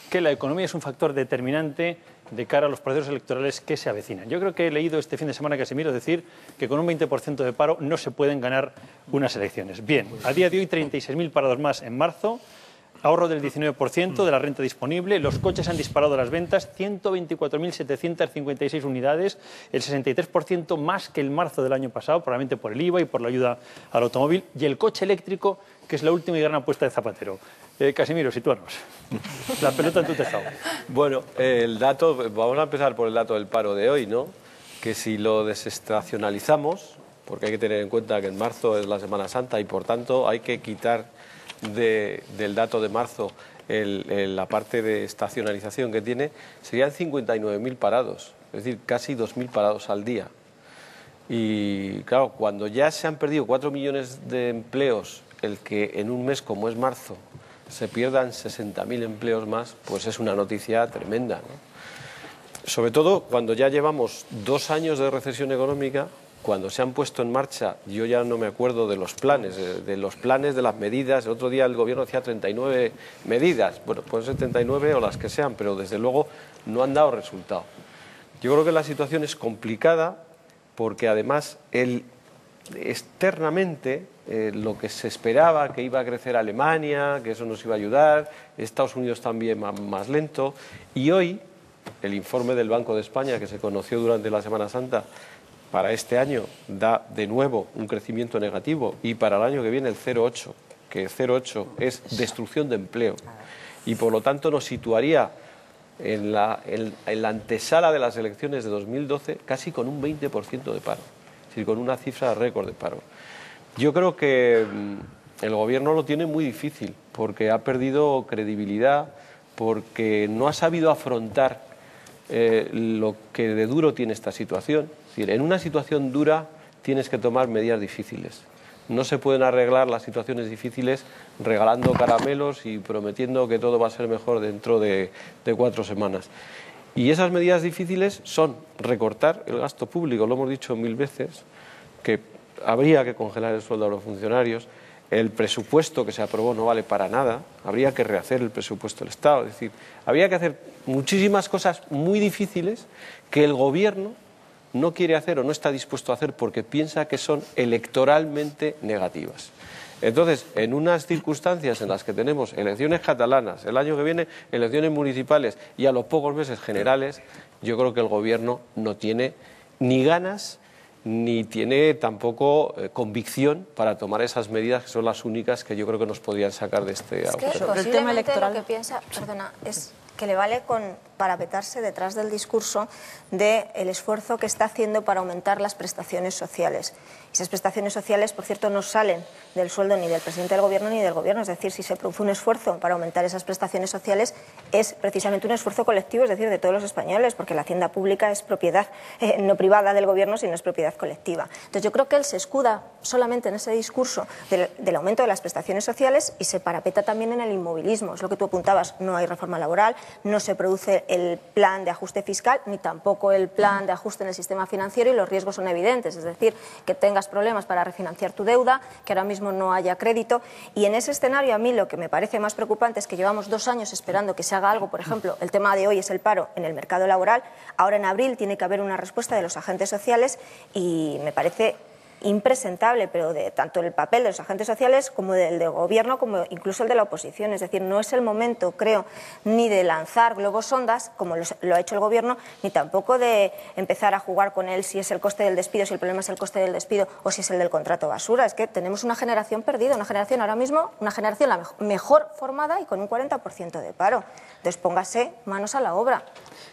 que la economía es un factor determinante de cara a los procesos electorales que se avecinan. Yo creo que he leído este fin de semana a Casimiro decir que con un 20% de paro no se pueden ganar unas elecciones. Bien, a día de hoy 36.000 parados más en marzo, ahorro del 19% de la renta disponible, los coches han disparado las ventas, 124.756 unidades, el 63% más que el marzo del año pasado, probablemente por el IVA y por la ayuda al automóvil, y el coche eléctrico, que es la última y gran apuesta de Zapatero. Casimiro, sitúanos. La pelota en tu tejado. Bueno, el dato, vamos a empezar por el dato del paro de hoy, ¿no? Que si lo desestacionalizamos, porque hay que tener en cuenta que en marzo es la Semana Santa y por tanto hay que quitar del dato de marzo, la parte de estacionalización que tiene, serían 59.000 parados, es decir, casi 2.000 parados al día. Y claro, cuando ya se han perdido 4 millones de empleos, el que en un mes como es marzo se pierdan 60.000 empleos más, pues es una noticia tremenda, ¿no? Sobre todo cuando ya llevamos 2 años de recesión económica, cuando se han puesto en marcha, yo ya no me acuerdo de los planes, de las medidas. El otro día el gobierno hacía 39 medidas, bueno, pueden ser 39 o las que sean, pero desde luego no han dado resultado. Yo creo que la situación es complicada porque además externamente lo que se esperaba, que iba a crecer Alemania, que eso nos iba a ayudar, Estados Unidos también más lento, y hoy el informe del Banco de España que se conoció durante la Semana Santa para este año da de nuevo un crecimiento negativo y para el año que viene el 0,8, que 0,8 es destrucción de empleo y por lo tanto nos situaría en la antesala de las elecciones de 2012 casi con un 20% de paro, es decir, con una cifra récord de paro. Yo creo que el gobierno lo tiene muy difícil porque ha perdido credibilidad, porque no ha sabido afrontar lo que de duro tiene esta situación. Es decir, en una situación dura tienes que tomar medidas difíciles. No se pueden arreglar las situaciones difíciles regalando caramelos y prometiendo que todo va a ser mejor dentro de 4 semanas. Y esas medidas difíciles son recortar el gasto público, lo hemos dicho 1000 veces, que habría que congelar el sueldo a los funcionarios, el presupuesto que se aprobó no vale para nada, habría que rehacer el presupuesto del Estado, es decir, habría que hacer muchísimas cosas muy difíciles que el gobierno no quiere hacer o no está dispuesto a hacer porque piensa que son electoralmente negativas. Entonces, en unas circunstancias en las que tenemos elecciones catalanas, el año que viene elecciones municipales y a los pocos meses generales, yo creo que el gobierno no tiene ni ganas ni tiene tampoco convicción para tomar esas medidas que son las únicas que yo creo que nos podrían sacar de este agujero. Es que posiblemente lo que piensa, perdona, es que le vale con parapetarse detrás del discurso del esfuerzo que está haciendo para aumentar las prestaciones sociales. Esas prestaciones sociales, por cierto, no salen del sueldo ni del presidente del gobierno ni del gobierno. Es decir, si se produce un esfuerzo para aumentar esas prestaciones sociales es precisamente un esfuerzo colectivo, es decir, de todos los españoles, porque la hacienda pública es propiedad no privada del gobierno, sino es propiedad colectiva. Entonces yo creo que él se escuda solamente en ese discurso del aumento de las prestaciones sociales y se parapeta también en el inmovilismo. Es lo que tú apuntabas, no hay reforma laboral, no se produce el plan de ajuste fiscal ni tampoco el plan de ajuste en el sistema financiero y los riesgos son evidentes, es decir, que tengas problemas para refinanciar tu deuda, que ahora mismo no haya crédito y en ese escenario a mí lo que me parece más preocupante es que llevamos 2 años esperando que se haga algo, por ejemplo, el tema de hoy es el paro en el mercado laboral, ahora en abril tiene que haber una respuesta de los agentes sociales y me parece impresentable, pero de tanto el papel de los agentes sociales como del gobierno, como incluso el de la oposición. Es decir, no es el momento, creo, ni de lanzar globos sondas, como lo ha hecho el gobierno, ni tampoco de empezar a jugar con él si es el coste del despido, si el problema es el coste del despido o si es el del contrato basura. Es que tenemos una generación perdida, una generación ahora mismo, una generación la mejor formada y con un 40% de paro. Entonces póngase manos a la obra.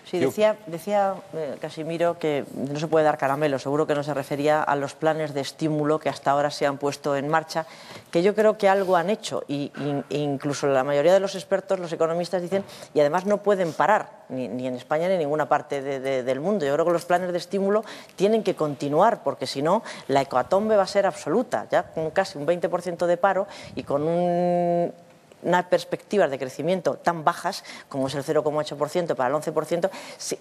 Sí, decía Casimiro que no se puede dar caramelo, seguro que no se refería a los planes de estímulo que hasta ahora se han puesto en marcha, que yo creo que algo han hecho e incluso la mayoría de los expertos, los economistas dicen, y además no pueden parar, ni en España ni en ninguna parte del mundo. Yo creo que los planes de estímulo tienen que continuar porque si no la hecatombe va a ser absoluta, ya con casi un 20% de paro y con unas perspectivas de crecimiento tan bajas como es el 0,8% para el 11%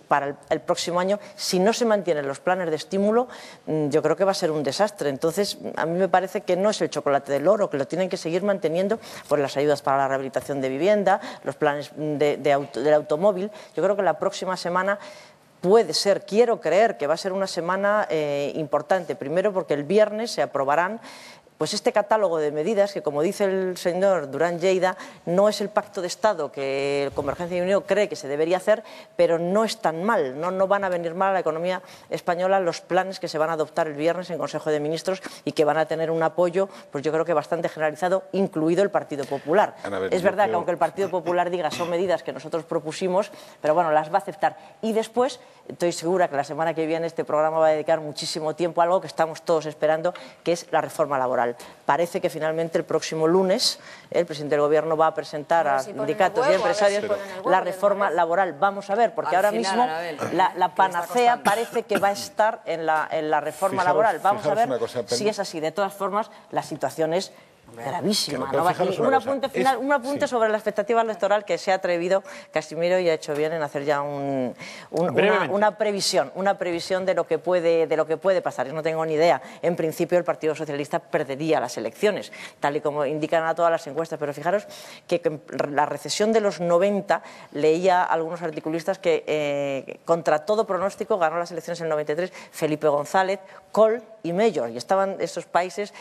para el próximo año, si no se mantienen los planes de estímulo, yo creo que va a ser un desastre. Entonces, a mí me parece que no es el chocolate del oro, que lo tienen que seguir manteniendo por las ayudas para la rehabilitación de vivienda, los planes del automóvil. Yo creo que la próxima semana puede ser, quiero creer que va a ser una semana importante, primero porque el viernes se aprobarán pues este catálogo de medidas que, como dice el señor Durán Lleida, no es el pacto de Estado que Convergencia y Unión cree que se debería hacer, pero no es tan mal, no van a venir mal a la economía española los planes que se van a adoptar el viernes en Consejo de Ministros y que van a tener un apoyo, pues yo creo que bastante generalizado, incluido el Partido Popular. Es verdad que aunque el Partido Popular diga son medidas que nosotros propusimos, pero bueno, las va a aceptar. Y después, estoy segura que la semana que viene este programa va a dedicar muchísimo tiempo a algo que estamos todos esperando, que es la reforma laboral. laboral. Parece que finalmente el próximo lunes el presidente del Gobierno va a presentar a sindicatos y empresarios la reforma laboral. Vamos a ver, porque ahora mismo la panacea parece que va a estar en la reforma laboral. Vamos a ver si es así. De todas formas, la situación es gravísima. Un apunte sobre la expectativa electoral, que se ha atrevido Casimiro y ha hecho bien en hacer ya una previsión de lo que puede pasar. Yo no tengo ni idea. En principio el Partido Socialista perdería las elecciones, tal y como indican a todas las encuestas. Pero fijaros que la recesión de los 90, leía a algunos articulistas que contra todo pronóstico ganó las elecciones en el 93 Felipe González, Kohl y Mayor, y estaban estos países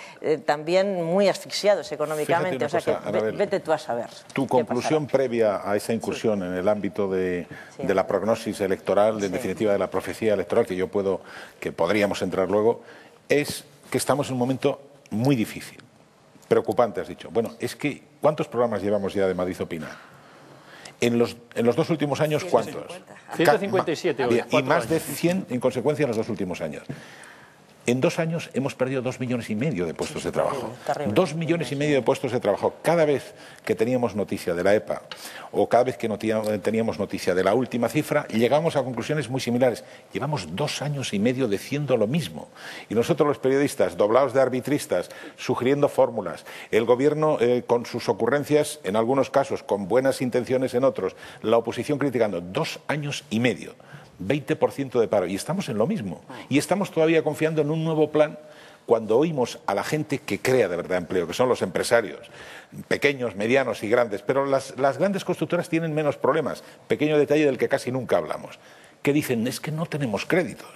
también muy asfixiados económicamente. O sea que vete tú a saber. Tu conclusión previa a esa incursión en el ámbito de la prognosis electoral, en definitiva de la profecía electoral, que podríamos entrar luego, es que estamos en un momento muy difícil, preocupante, has dicho. Bueno, es que ¿cuántos programas llevamos ya de Madrid Opina? En los 2 últimos años, ¿cuántos? 157. Y más de 100 en consecuencia en los 2 últimos años. En 2 años hemos perdido 2,5 millones de puestos de trabajo. 2,5 millones de puestos de trabajo. Cada vez que teníamos noticia de la EPA o cada vez que teníamos noticia de la última cifra, llegamos a conclusiones muy similares. Llevamos 2 años y medio diciendo lo mismo. Y nosotros los periodistas, doblados de arbitristas, sugiriendo fórmulas, el Gobierno con sus ocurrencias, en algunos casos, con buenas intenciones en otros, la oposición criticando. 2 años y medio. 20% de paro. Y estamos en lo mismo. Y estamos todavía confiando en un nuevo plan cuando oímos a la gente que crea de verdad empleo, que son los empresarios, pequeños, medianos y grandes. Pero las grandes constructoras tienen menos problemas. Pequeño detalle del que casi nunca hablamos. Que dicen, es que no tenemos créditos.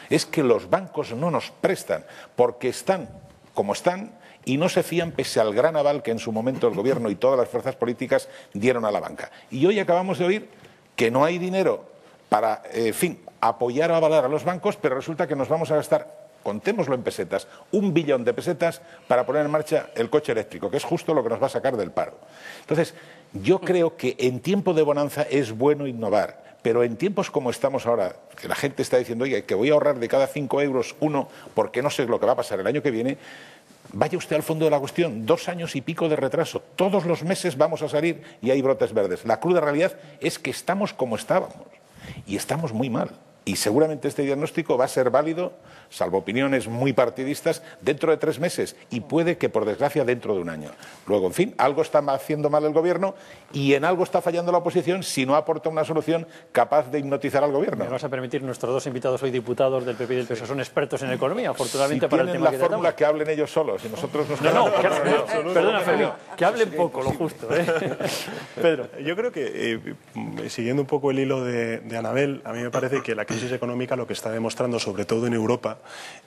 Es que los bancos no nos prestan porque están como están y no se fían pese al gran aval que en su momento el Gobierno y todas las fuerzas políticas dieron a la banca. Y hoy acabamos de oír que no hay dinero para, apoyar o avalar a los bancos, pero resulta que nos vamos a gastar, contémoslo en pesetas, 1 billón de pesetas para poner en marcha el coche eléctrico, que es justo lo que nos va a sacar del paro. Entonces, yo creo que en tiempo de bonanza es bueno innovar, pero en tiempos como estamos ahora, que la gente está diciendo, oye, que voy a ahorrar de cada 5 euros 1 porque no sé lo que va a pasar el año que viene, vaya usted al fondo de la cuestión. 2 años y pico de retraso. Todos los meses vamos a salir y hay brotes verdes. La cruda realidad es que estamos como estábamos. Y estamos muy mal. Y seguramente este diagnóstico va a ser válido, salvo opiniones muy partidistas, dentro de 3 meses. Y puede que, por desgracia, dentro de 1 año. Luego, en fin, algo está haciendo mal el Gobierno y en algo está fallando la oposición si no aporta una solución capaz de hipnotizar al Gobierno. Me vas a permitir, nuestros 2 invitados hoy, diputados del PP y del PSOE, son expertos en economía, afortunadamente, para el tema que tratamos. La fórmula que hablen ellos solos y nosotros nos perdona, Fermín, que hablen poco, lo justo. Pedro. Yo creo que, siguiendo un poco el hilo de Anabel, a mí me parece que la crisis económica lo que está demostrando, sobre todo en Europa,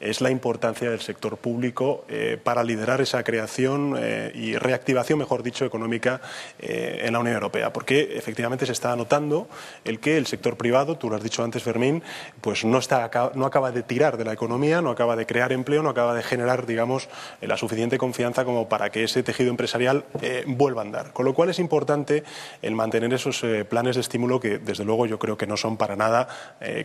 es la importancia del sector público para liderar esa creación y reactivación, mejor dicho, económica en la Unión Europea. Porque efectivamente se está notando el que el sector privado, tú lo has dicho antes, Fermín, pues no acaba de tirar de la economía, no acaba de crear empleo, no acaba de generar, digamos, la suficiente confianza como para que ese tejido empresarial vuelva a andar. Con lo cual es importante el mantener esos planes de estímulo que, desde luego, yo creo que no son para nada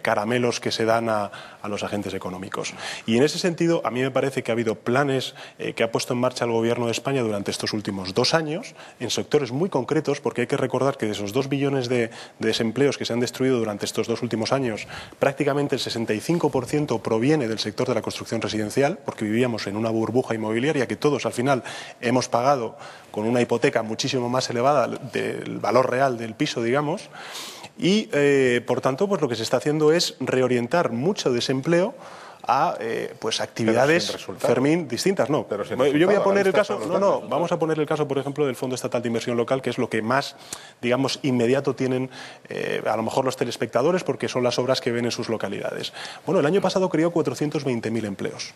caramelos que se dan a los agentes económicos. Y en ese sentido, a mí me parece que ha habido planes que ha puesto en marcha el Gobierno de España durante estos últimos 2 años, en sectores muy concretos, porque hay que recordar que de esos 2 billones de desempleos que se han destruido durante estos 2 últimos años, prácticamente el 65% proviene del sector de la construcción residencial, porque vivíamos en una burbuja inmobiliaria que todos al final hemos pagado con una hipoteca muchísimo más elevada del valor real del piso, digamos. Y, por tanto, pues lo que se está haciendo es reorientar mucho desempleo a actividades, Fermín, distintas. No, yo voy a poner el caso, vamos a poner el caso, por ejemplo, del Fondo Estatal de Inversión Local, que es lo que más, digamos, inmediato tienen a lo mejor los telespectadores, porque son las obras que ven en sus localidades. Bueno, el año pasado creó 420.000 empleos.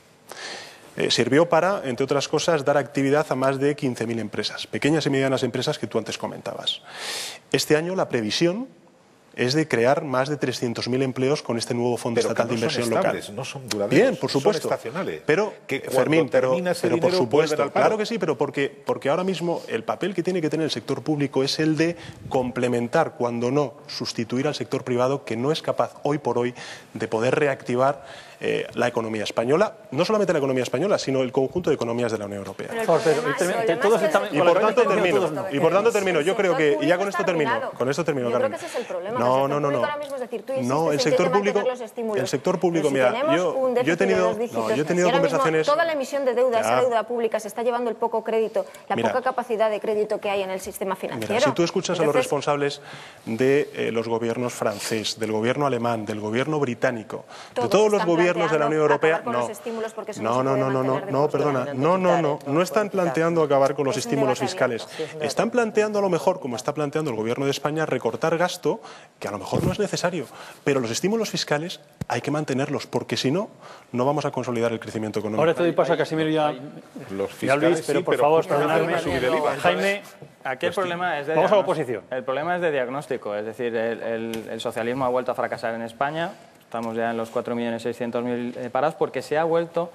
Sirvió para, entre otras cosas, dar actividad a más de 15.000 empresas, pequeñas y medianas empresas que tú antes comentabas. Este año la previsión es de crear más de 300.000 empleos con este nuevo Fondo Estatal de Inversión Local. No son duraderos. Bien, por supuesto. Son estacionales. Pero, Fermín, pero por supuesto, claro claro que sí, pero porque ahora mismo el papel que tiene que tener el sector público es el de complementar, cuando no sustituir al sector privado, que no es capaz hoy por hoy de poder reactivar la economía española, no solamente la economía española, sino el conjunto de economías de la Unión Europea. Y por tanto termino. Yo creo que, y ya con esto termino, Yo creo que ese es el problema. No. Ahora mismo es decir, tú No, el sector público, mira, yo he tenido conversaciones. Toda la emisión de deuda, esa deuda pública, se está llevando el poco crédito, la poca capacidad de crédito que hay en el sistema financiero. Mira, si tú escuchas a los responsables de los gobiernos francés, del gobierno alemán, del gobierno británico, de todos los gobiernos de la Unión Europea, no están planteando acabar con los estímulos fiscales. Están planteando, a lo mejor, como está planteando el gobierno de España, recortar gasto, que a lo mejor no es necesario, pero los estímulos fiscales hay que mantenerlos, porque si no, no vamos a consolidar el crecimiento económico. Ahora te doy paso a Casimiro y a Luis, pero por favor, perdonadme. Jaime, aquí el problema es de vamos a la oposición. El problema es de diagnóstico, es decir, el socialismo ha vuelto a fracasar en España. Estamos ya en los 4.600.000 parados porque se ha vuelto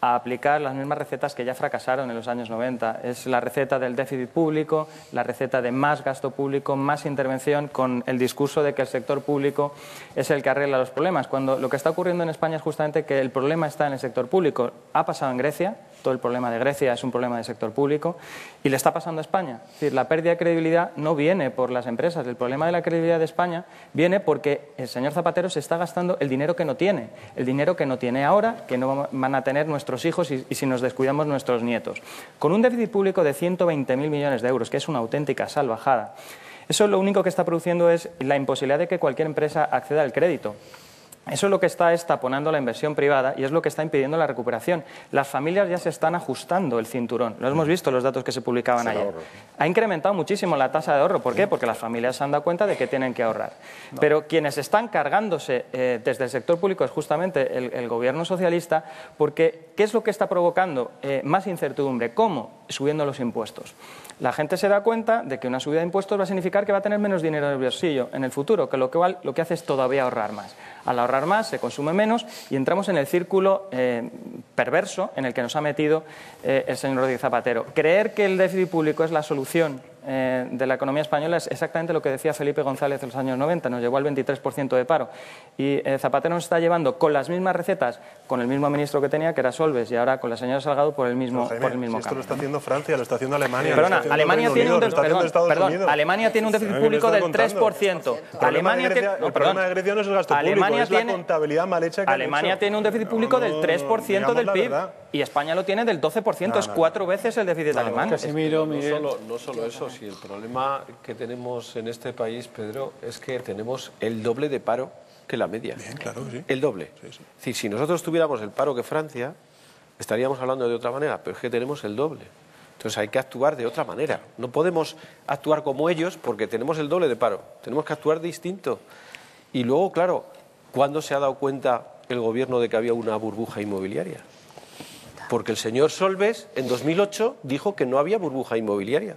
a aplicar las mismas recetas que ya fracasaron en los años 90. Es la receta del déficit público, la receta de más gasto público, más intervención, con el discurso de que el sector público es el que arregla los problemas, cuando lo que está ocurriendo en España es justamente que el problema está en el sector público. Ha pasado en Grecia, todo el problema de Grecia es un problema de sector público, y le está pasando a España. Es decir, la pérdida de credibilidad no viene por las empresas, el problema de la credibilidad de España viene porque el señor Zapatero se está gastando el dinero que no tiene ahora, que no van a tener nuestros hijos y si nos descuidamos nuestros nietos. Con un déficit público de 120.000 millones de euros, que es una auténtica salvajada, eso lo único que está produciendo es la imposibilidad de que cualquier empresa acceda al crédito. Eso es lo que está taponando la inversión privada y es lo que está impidiendo la recuperación. Las familias ya se están ajustando el cinturón. Lo hemos visto en los datos que se publicaban ayer. Ha incrementado muchísimo la tasa de ahorro. ¿Por qué? Porque las familias se han dado cuenta de que tienen que ahorrar. Pero quienes están cargándose desde el sector público es justamente el gobierno socialista, porque ¿qué es lo que está provocando más incertidumbre? ¿Cómo? Subiendo los impuestos. La gente se da cuenta de que una subida de impuestos va a significar que va a tener menos dinero en el bolsillo en el futuro, que lo que hace es todavía ahorrar más. Al ahorrar más se consume menos y entramos en el círculo perverso en el que nos ha metido el señor Rodríguez Zapatero. Creer que el déficit público es la solución de la economía española es exactamente lo que decía Felipe González en los años 90, nos llevó al 23% de paro. Y Zapatero nos está llevando con las mismas recetas, con el mismo ministro que tenía, que era Solbes, y ahora con la señora Salgado por el mismo camino. Esto lo está haciendo Francia, lo está haciendo Alemania. Perdona, Alemania tiene un déficit público del 3%. El problema de Grecia no es el gasto público, es la contabilidad mal hecha que Alemania tiene un déficit público del 3% del PIB y España lo tiene del 12%, es 4 veces el déficit alemán. No solo eso, si el problema que tenemos en este país, Pedro, es que tenemos el doble de paro que la media. Bien, claro, sí. El doble. Sí. Es decir, si nosotros tuviéramos el paro que Francia, estaríamos hablando de otra manera, pero es que tenemos el doble. Entonces hay que actuar de otra manera. No podemos actuar como ellos porque tenemos el doble de paro. Tenemos que actuar distinto. Y luego, claro, ¿cuándo se ha dado cuenta el gobierno de que había una burbuja inmobiliaria? Porque el señor Solbes en 2008 dijo que no había burbuja inmobiliaria.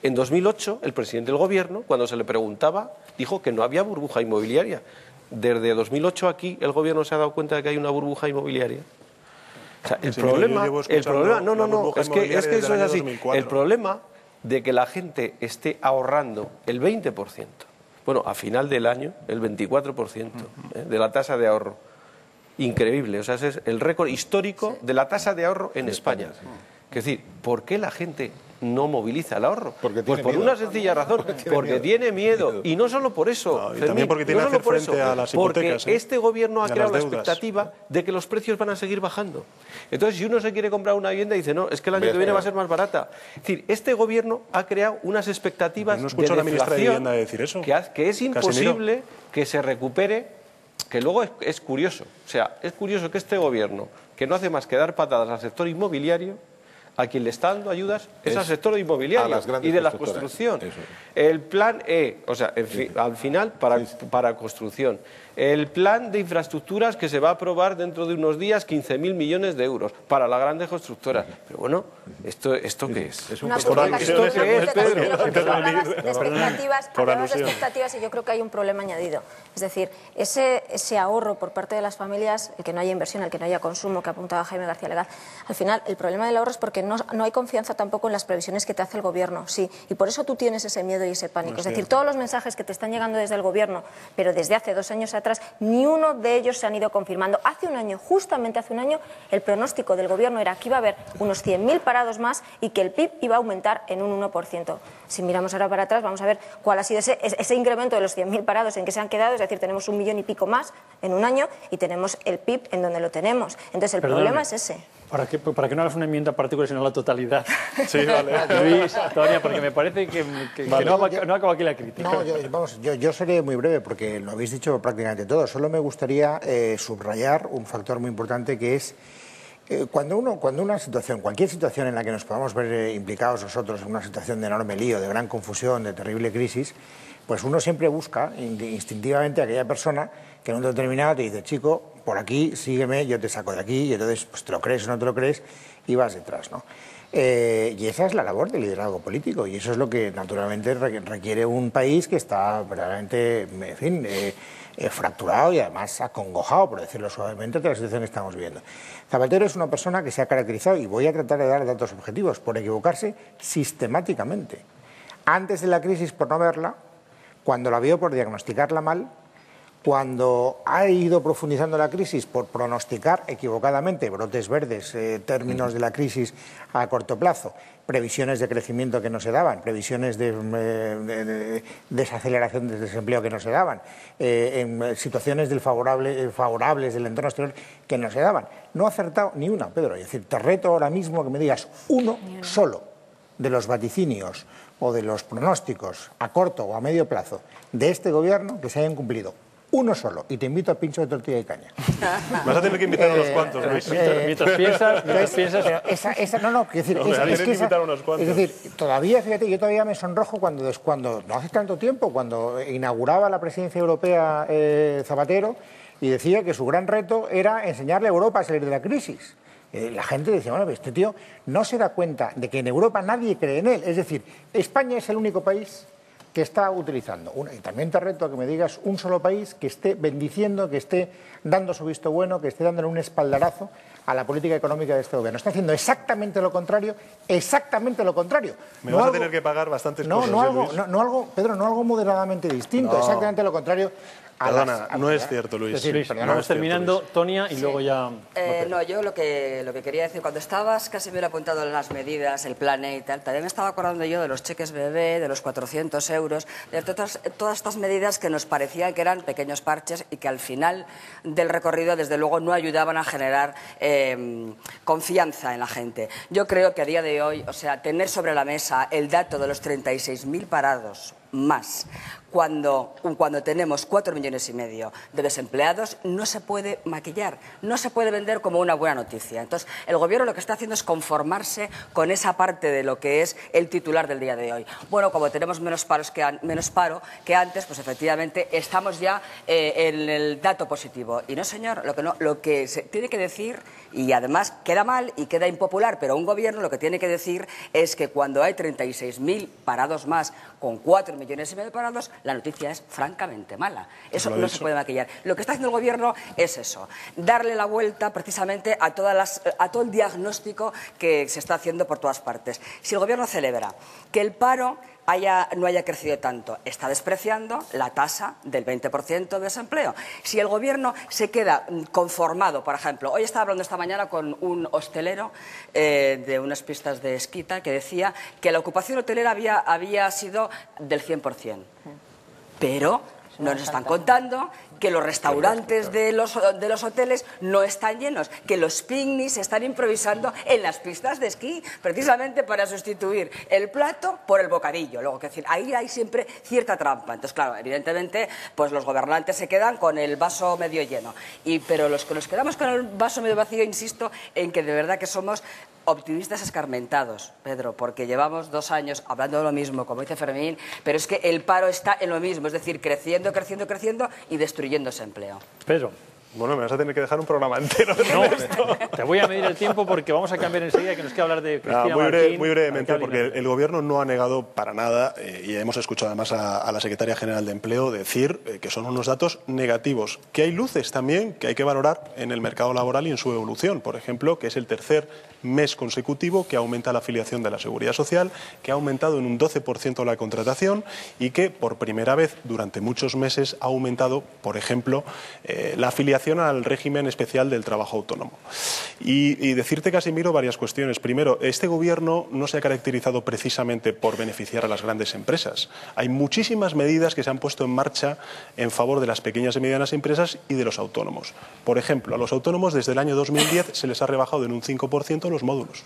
En 2008 el presidente del gobierno, cuando se le preguntaba, dijo que no había burbuja inmobiliaria. Desde 2008 aquí el gobierno se ha dado cuenta de que hay una burbuja inmobiliaria. O sea, el problema, es que eso es así. El problema de que la gente esté ahorrando el 20%, bueno, a final del año el 24% de la tasa de ahorro. Increíble, o sea, ese es el récord histórico de la tasa de ahorro en España. Es decir, ¿por qué la gente no moviliza el ahorro? Pues por una sencilla razón, porque tiene miedo. Y no solo por eso, Fermín, también porque tiene que hacer frente a las hipotecas. Porque este gobierno ha creado la expectativa de que los precios van a seguir bajando. Entonces, si uno se quiere comprar una vivienda, dice, no, es que el año que viene va a ser más barata. Es decir, este gobierno ha creado unas expectativas de deflación, a la ministra de Vivienda decir eso. Que es imposible que se recupere. Que luego es curioso, o sea, es curioso que este gobierno, que no hace más que dar patadas al sector inmobiliario, a quien le está dando ayudas es al sector inmobiliario y de la construcción. El plan E, o sea, al final para construcción. El plan de infraestructuras que se va a aprobar dentro de unos días, 15.000 millones de euros para las grandes constructoras. Pero bueno, ¿esto qué es? ¿Esto qué es, Pedro? Hablamos de expectativas y yo creo que hay un problema añadido. Es decir, ese ahorro por parte de las familias, el que no haya inversión, el que no haya consumo, que apuntaba Jaime García Legaz, al final el problema del ahorro es porque no hay confianza tampoco en las previsiones que te hace el gobierno. Sí, y por eso tú tienes ese miedo y ese pánico. Es decir, todos los mensajes que te están llegando desde el gobierno, pero desde hace 2 años atrás, ni uno de ellos se han ido confirmando. Hace un año, justamente hace un año, el pronóstico del gobierno era que iba a haber unos 100.000 parados más y que el PIB iba a aumentar en un 1%. Si miramos ahora para atrás, vamos a ver cuál ha sido ese incremento de los 100.000 parados en que se han quedado. Es decir, tenemos 1 millón y pico más en un año y tenemos el PIB en donde lo tenemos. Entonces, el problema es ese. Para que no hagas una enmienda particular, sino la totalidad. Sí, vale. Luis, Tonia, porque me parece que no acabo aquí la crítica. No, yo seré muy breve porque lo habéis dicho prácticamente todo. Solo me gustaría subrayar un factor muy importante que es cuando una situación, cualquier situación en la que nos podamos ver implicados nosotros en una situación de enorme lío, de gran confusión, de terrible crisis, pues uno siempre busca instintivamente a aquella persona que en un determinado te dice, chico, por aquí, sígueme, yo te saco de aquí, y entonces pues, te lo crees o no te lo crees, y vas detrás, ¿no? Y esa es la labor del liderazgo político, y eso es lo que naturalmente requiere un país que está verdaderamente, en fin, fracturado y además acongojado, por decirlo suavemente, de la situación que estamos viviendo. Zapatero es una persona que se ha caracterizado, y voy a tratar de dar datos objetivos, por equivocarse sistemáticamente. Antes de la crisis por no verla, cuando la vio por diagnosticarla mal, cuando ha ido profundizando la crisis por pronosticar equivocadamente brotes verdes, términos de la crisis a corto plazo, previsiones de crecimiento que no se daban, previsiones de desaceleración del desempleo que no se daban, en situaciones favorables del entorno exterior que no se daban. No ha acertado ni una, Pedro. Es decir, te reto ahora mismo que me digas uno solo de los vaticinios o de los pronósticos a corto o a medio plazo de este gobierno que se hayan cumplido. Uno solo, y te invito a pincho de tortilla de caña. Vas a tener que invitar a unos cuantos, Luis. Mientras piensas... Es decir, todavía, fíjate, yo todavía me sonrojo cuando no hace tanto tiempo, cuando inauguraba la presidencia europea Zapatero, y decía que su gran reto era enseñarle a Europa a salir de la crisis. La gente decía, bueno, este tío no se da cuenta de que en Europa nadie cree en él. Es decir, España es el único país que está utilizando. Y también te reto a que me digas un solo país que esté bendiciendo, que esté dando su visto bueno, que esté dándole un espaldarazo a la política económica de este gobierno. Está haciendo exactamente lo contrario, exactamente lo contrario. Me vas a tener que pagar bastantes cosas. Pedro, no algo moderadamente distinto, exactamente lo contrario. Perdona, no es cierto, Luis. Sí, Luis, vamos terminando, Tonia, y luego ya... No, yo lo que quería decir, cuando estabas casi me he apuntado las medidas, el plan E y tal, también me estaba acordando yo de los cheques bebé, de los 400 euros, de todas estas medidas que nos parecían que eran pequeños parches y que al final del recorrido, desde luego, no ayudaban a generar confianza en la gente. Yo creo que a día de hoy, o sea, tener sobre la mesa el dato de los 36.000 parados más, cuando tenemos 4,5 millones de desempleados, no se puede maquillar, no se puede vender como una buena noticia. Entonces, el gobierno lo que está haciendo es conformarse con esa parte de lo que es el titular del día de hoy. Bueno, como tenemos menos paro que antes, pues efectivamente estamos ya en el dato positivo. Y no, señor, lo que se tiene que decir, y además queda mal y queda impopular, pero un gobierno lo que tiene que decir es que cuando hay 36.000 parados más, con 4,5 millones de parados, la noticia es francamente mala. Eso no se puede maquillar. Lo que está haciendo el gobierno es eso, darle la vuelta precisamente a todo el diagnóstico que se está haciendo por todas partes. Si el gobierno celebra que el paro no haya crecido tanto, está despreciando la tasa del 20% de desempleo. Si el gobierno se queda conformado, por ejemplo, hoy estaba hablando esta mañana con un hostelero de unas pistas de esquita que decía que la ocupación hotelera había sido del 100%. Pero nos están contando que los restaurantes de los hoteles no están llenos, que los picnics se están improvisando en las pistas de esquí, precisamente para sustituir el plato por el bocadillo. Luego, que decir, ahí hay siempre cierta trampa. Entonces, claro, evidentemente, pues los gobernantes se quedan con el vaso medio lleno. Pero los que nos quedamos con el vaso medio vacío, insisto en que de verdad que somos optimistas escarmentados, Pedro, porque llevamos 2 años hablando de lo mismo, como dice Fermín, pero es que el paro está en lo mismo, es decir, creciendo y destruyendo destruyendo ese empleo. Pedro. Bueno, me vas a tener que dejar un programa entero. No, te voy a medir el tiempo porque vamos a cambiar enseguida, que nos queda hablar de Cristina Martín. Muy brevemente, porque el Gobierno no ha negado para nada, y hemos escuchado además a la Secretaria General de Empleo decir que son unos datos negativos, que hay luces también que hay que valorar en el mercado laboral y en su evolución. Por ejemplo, que es el tercer mes consecutivo que aumenta la afiliación de la Seguridad Social, que ha aumentado en un 12% la contratación y que por primera vez durante muchos meses ha aumentado, por ejemplo, la afiliación al régimen especial del trabajo autónomo. Y decirte, Casimiro, varias cuestiones. Primero, este Gobierno no se ha caracterizado precisamente por beneficiar a las grandes empresas. Hay muchísimas medidas que se han puesto en marcha en favor de las pequeñas y medianas empresas y de los autónomos. Por ejemplo, a los autónomos desde el año 2010 se les ha rebajado en un 5% los módulos,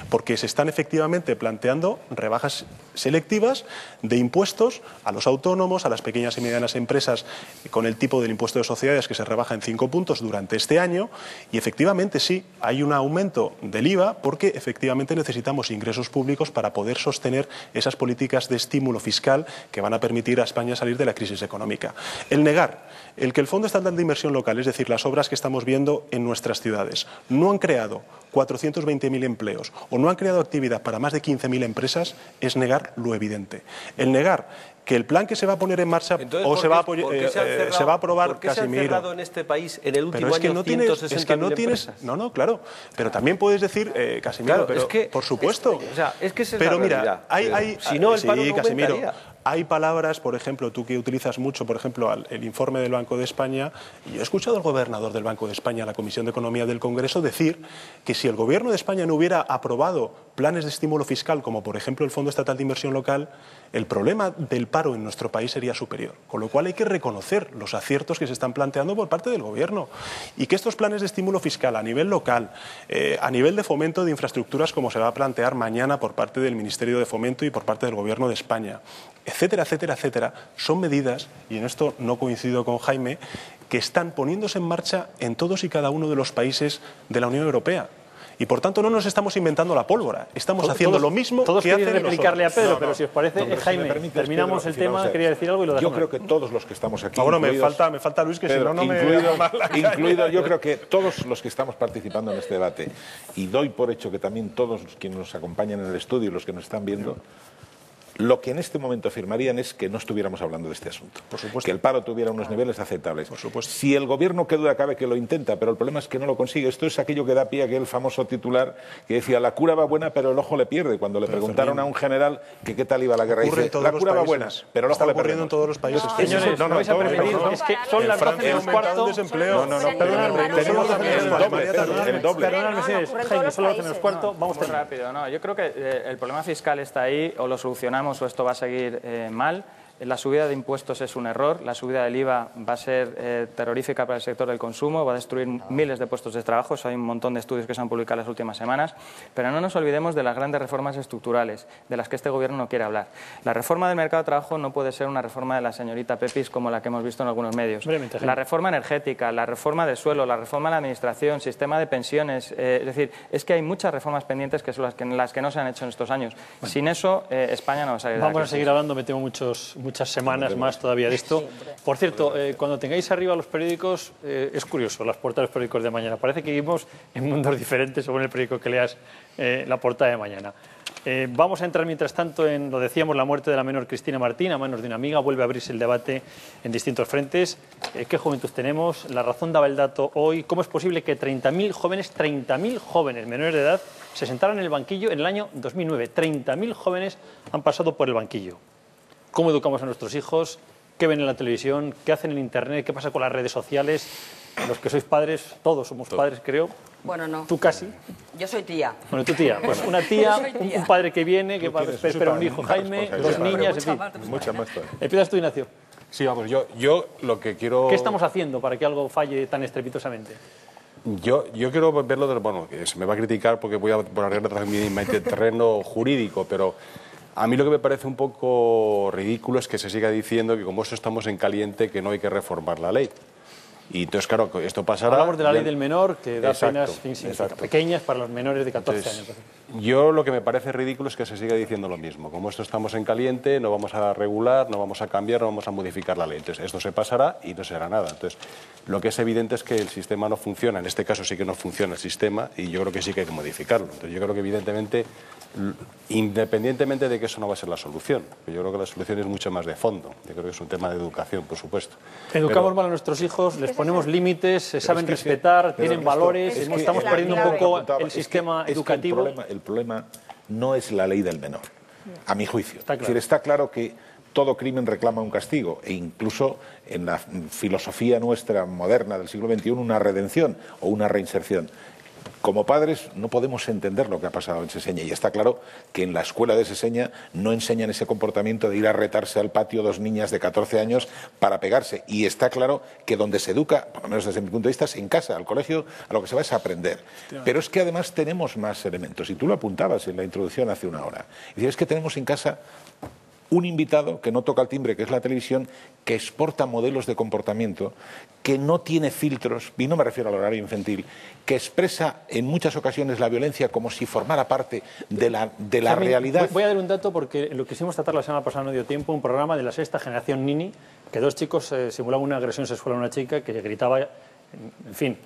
porque se están efectivamente planteando rebajas selectivas de impuestos a los autónomos, a las pequeñas y medianas empresas, con el tipo del impuesto de sociedades que se rebaja en 5 puntos durante este año, y efectivamente sí, hay un aumento del IVA porque efectivamente necesitamos ingresos públicos para poder sostener esas políticas de estímulo fiscal que van a permitir a España salir de la crisis económica. El negar el que el Fondo Estatal de Inversión Local, es decir, las obras que estamos viendo en nuestras ciudades, no han creado 420.000 empleos o no han creado actividad para más de 15.000 empresas, es negar lo evidente. El negar que el plan que se va a poner en marcha entonces, se va a aprobar, ¿por qué se han cerrado en este país en el último año 160.000 empresas? No, claro. Pero también puedes decir, Casimiro, claro, pero por supuesto. Es que esa es pero la mira, realidad. Si no, el paro no Casimiro, aumentaría. hay palabras, por ejemplo, tú que utilizas mucho, por ejemplo, el informe del Banco de España, y yo he escuchado al gobernador del Banco de España, la Comisión de Economía del Congreso, decir que si el Gobierno de España no hubiera aprobado planes de estímulo fiscal, como por ejemplo el Fondo Estatal de Inversión Local, el problema del paro en nuestro país sería superior. Con lo cual hay que reconocer los aciertos que se están planteando por parte del Gobierno y que estos planes de estímulo fiscal a nivel local, a nivel de fomento de infraestructuras, como se va a plantear mañana por parte del Ministerio de Fomento y por parte del Gobierno de España, etcétera, etcétera, etcétera, son medidas, y en esto no coincido con Jaime, que están poniéndose en marcha en todos y cada uno de los países de la Unión Europea. Y por tanto no nos estamos inventando la pólvora, estamos haciendo lo mismo que hacen replicarle nosotros. a Pedro, pero si os parece, Jaime, terminamos el tema, quería decir algo y lo dejamos. Yo creo que todos los que estamos aquí... Bueno, me falta Luis, que Pedro, si no incluido, yo creo que todos los que estamos participando en este debate, y doy por hecho que también todos quienes nos acompañan en el estudio y los que nos están viendo, lo que en este momento afirmarían es que no estuviéramos hablando de este asunto. Por supuesto. Que el paro tuviera unos niveles aceptables. Por supuesto. Si el Gobierno, que duda cabe, que lo intenta, pero el problema es que no lo consigue. Esto es aquello que da pie a aquel famoso titular que decía: la cura va buena, pero el ojo le pierde. Cuando le preguntaron a un general que qué tal iba la guerra, dice: la cura va buena, pero el ojo le pierde. Ocurriendo en todos los países. Señores, no vais a permitir, es que son las 12 menos cuarto. El doble. Perdóname, señores, Jaime, son las 12 menos cuarto, vamos muy rápido. No, yo creo que el problema fiscal está ahí, o lo solucionamos o esto va a seguir mal. La subida de impuestos es un error, la subida del IVA va a ser terrorífica para el sector del consumo, va a destruir miles de puestos de trabajo, hay un montón de estudios que se han publicado las últimas semanas, pero no nos olvidemos de las grandes reformas estructurales, de las que este Gobierno no quiere hablar. La reforma del mercado de trabajo no puede ser una reforma de la señorita Pepis como la que hemos visto en algunos medios. La reforma energética, la reforma del suelo, la reforma de la administración, sistema de pensiones, es decir, es que hay muchas reformas pendientes que son las que no se han hecho en estos años. Bueno, sin eso, España no va a salir de la crisis. Vamos a seguir hablando, me temo muchas semanas más todavía de esto. Por cierto, cuando tengáis arriba los periódicos, es curioso, las portadas de los periódicos de mañana. Parece que vivimos en mundos diferentes según el periódico que leas la portada de mañana. Vamos a entrar mientras tanto en, lo decíamos, la muerte de la menor Cristina Martín a manos de una amiga. Vuelve a abrirse el debate en distintos frentes. ¿Qué juventud tenemos? La Razón daba el dato hoy. ¿Cómo es posible que 30.000 jóvenes menores de edad se sentaran en el banquillo en el año 2009? 30.000 jóvenes han pasado por el banquillo. ¿Cómo educamos a nuestros hijos? ¿Qué ven en la televisión? ¿Qué hacen en Internet? ¿Qué pasa con las redes sociales? Los que sois padres, todos somos padres, creo. Bueno, no. ¿Tú casi? Yo soy tía. Bueno, tu tía. Pues una tía, un padre que viene, que espera un hijo, Jaime, dos niñas, en fin. Muchas más. Empiezas tú, Ignacio. Sí, vamos, yo lo que quiero... ¿Qué estamos haciendo para que algo falle tan estrepitosamente? Yo quiero verlo de... Bueno, que se me va a criticar porque voy a poner mi terreno jurídico, pero... A mí lo que me parece un poco ridículo es que se siga diciendo que como eso estamos en caliente, que no hay que reformar la ley. Y entonces, claro, esto pasará... Hablamos de la ley del menor, que da Exacto, penas pequeñas para los menores de 14 Entonces, años. Yo lo que me parece ridículo es que se siga diciendo lo mismo. Como esto estamos en caliente, no vamos a regular, no vamos a cambiar, no vamos a modificar la ley. Entonces, esto se pasará y no será nada. Entonces, lo que es evidente es que el sistema no funciona. En este caso sí que no funciona el sistema y yo creo que sí que hay que modificarlo. Entonces, yo creo que evidentemente, independientemente de que eso no va a ser la solución, yo creo que la solución es mucho más de fondo. Yo creo que es un tema de educación, por supuesto. Educamos mal a nuestros hijos, les ponemos límites, se saben respetar, tienen valores, estamos perdiendo un poco el sistema educativo. El problema no es la ley del menor, a mi juicio. Está claro. Es decir, está claro que todo crimen reclama un castigo e incluso en la filosofía nuestra moderna del siglo XXI una redención o una reinserción. Como padres no podemos entender lo que ha pasado en Seseña y está claro que en la escuela de Seseña no enseñan ese comportamiento de ir a retarse al patio dos niñas de 14 años para pegarse y está claro que donde se educa, por lo menos desde mi punto de vista, es en casa, al colegio, a lo que se va es a aprender. Pero es que además tenemos más elementos y tú lo apuntabas en la introducción hace una hora. Es que tenemos en casa un invitado que no toca el timbre, que es la televisión, que exporta modelos de comportamiento, que no tiene filtros, y no me refiero al horario infantil, que expresa en muchas ocasiones la violencia como si formara parte de la realidad. Voy a dar un dato porque lo que quisimos tratar la semana pasada no dio tiempo, un programa de la sexta generación Nini, que dos chicos simulaban una agresión sexual a una chica que gritaba, en fin,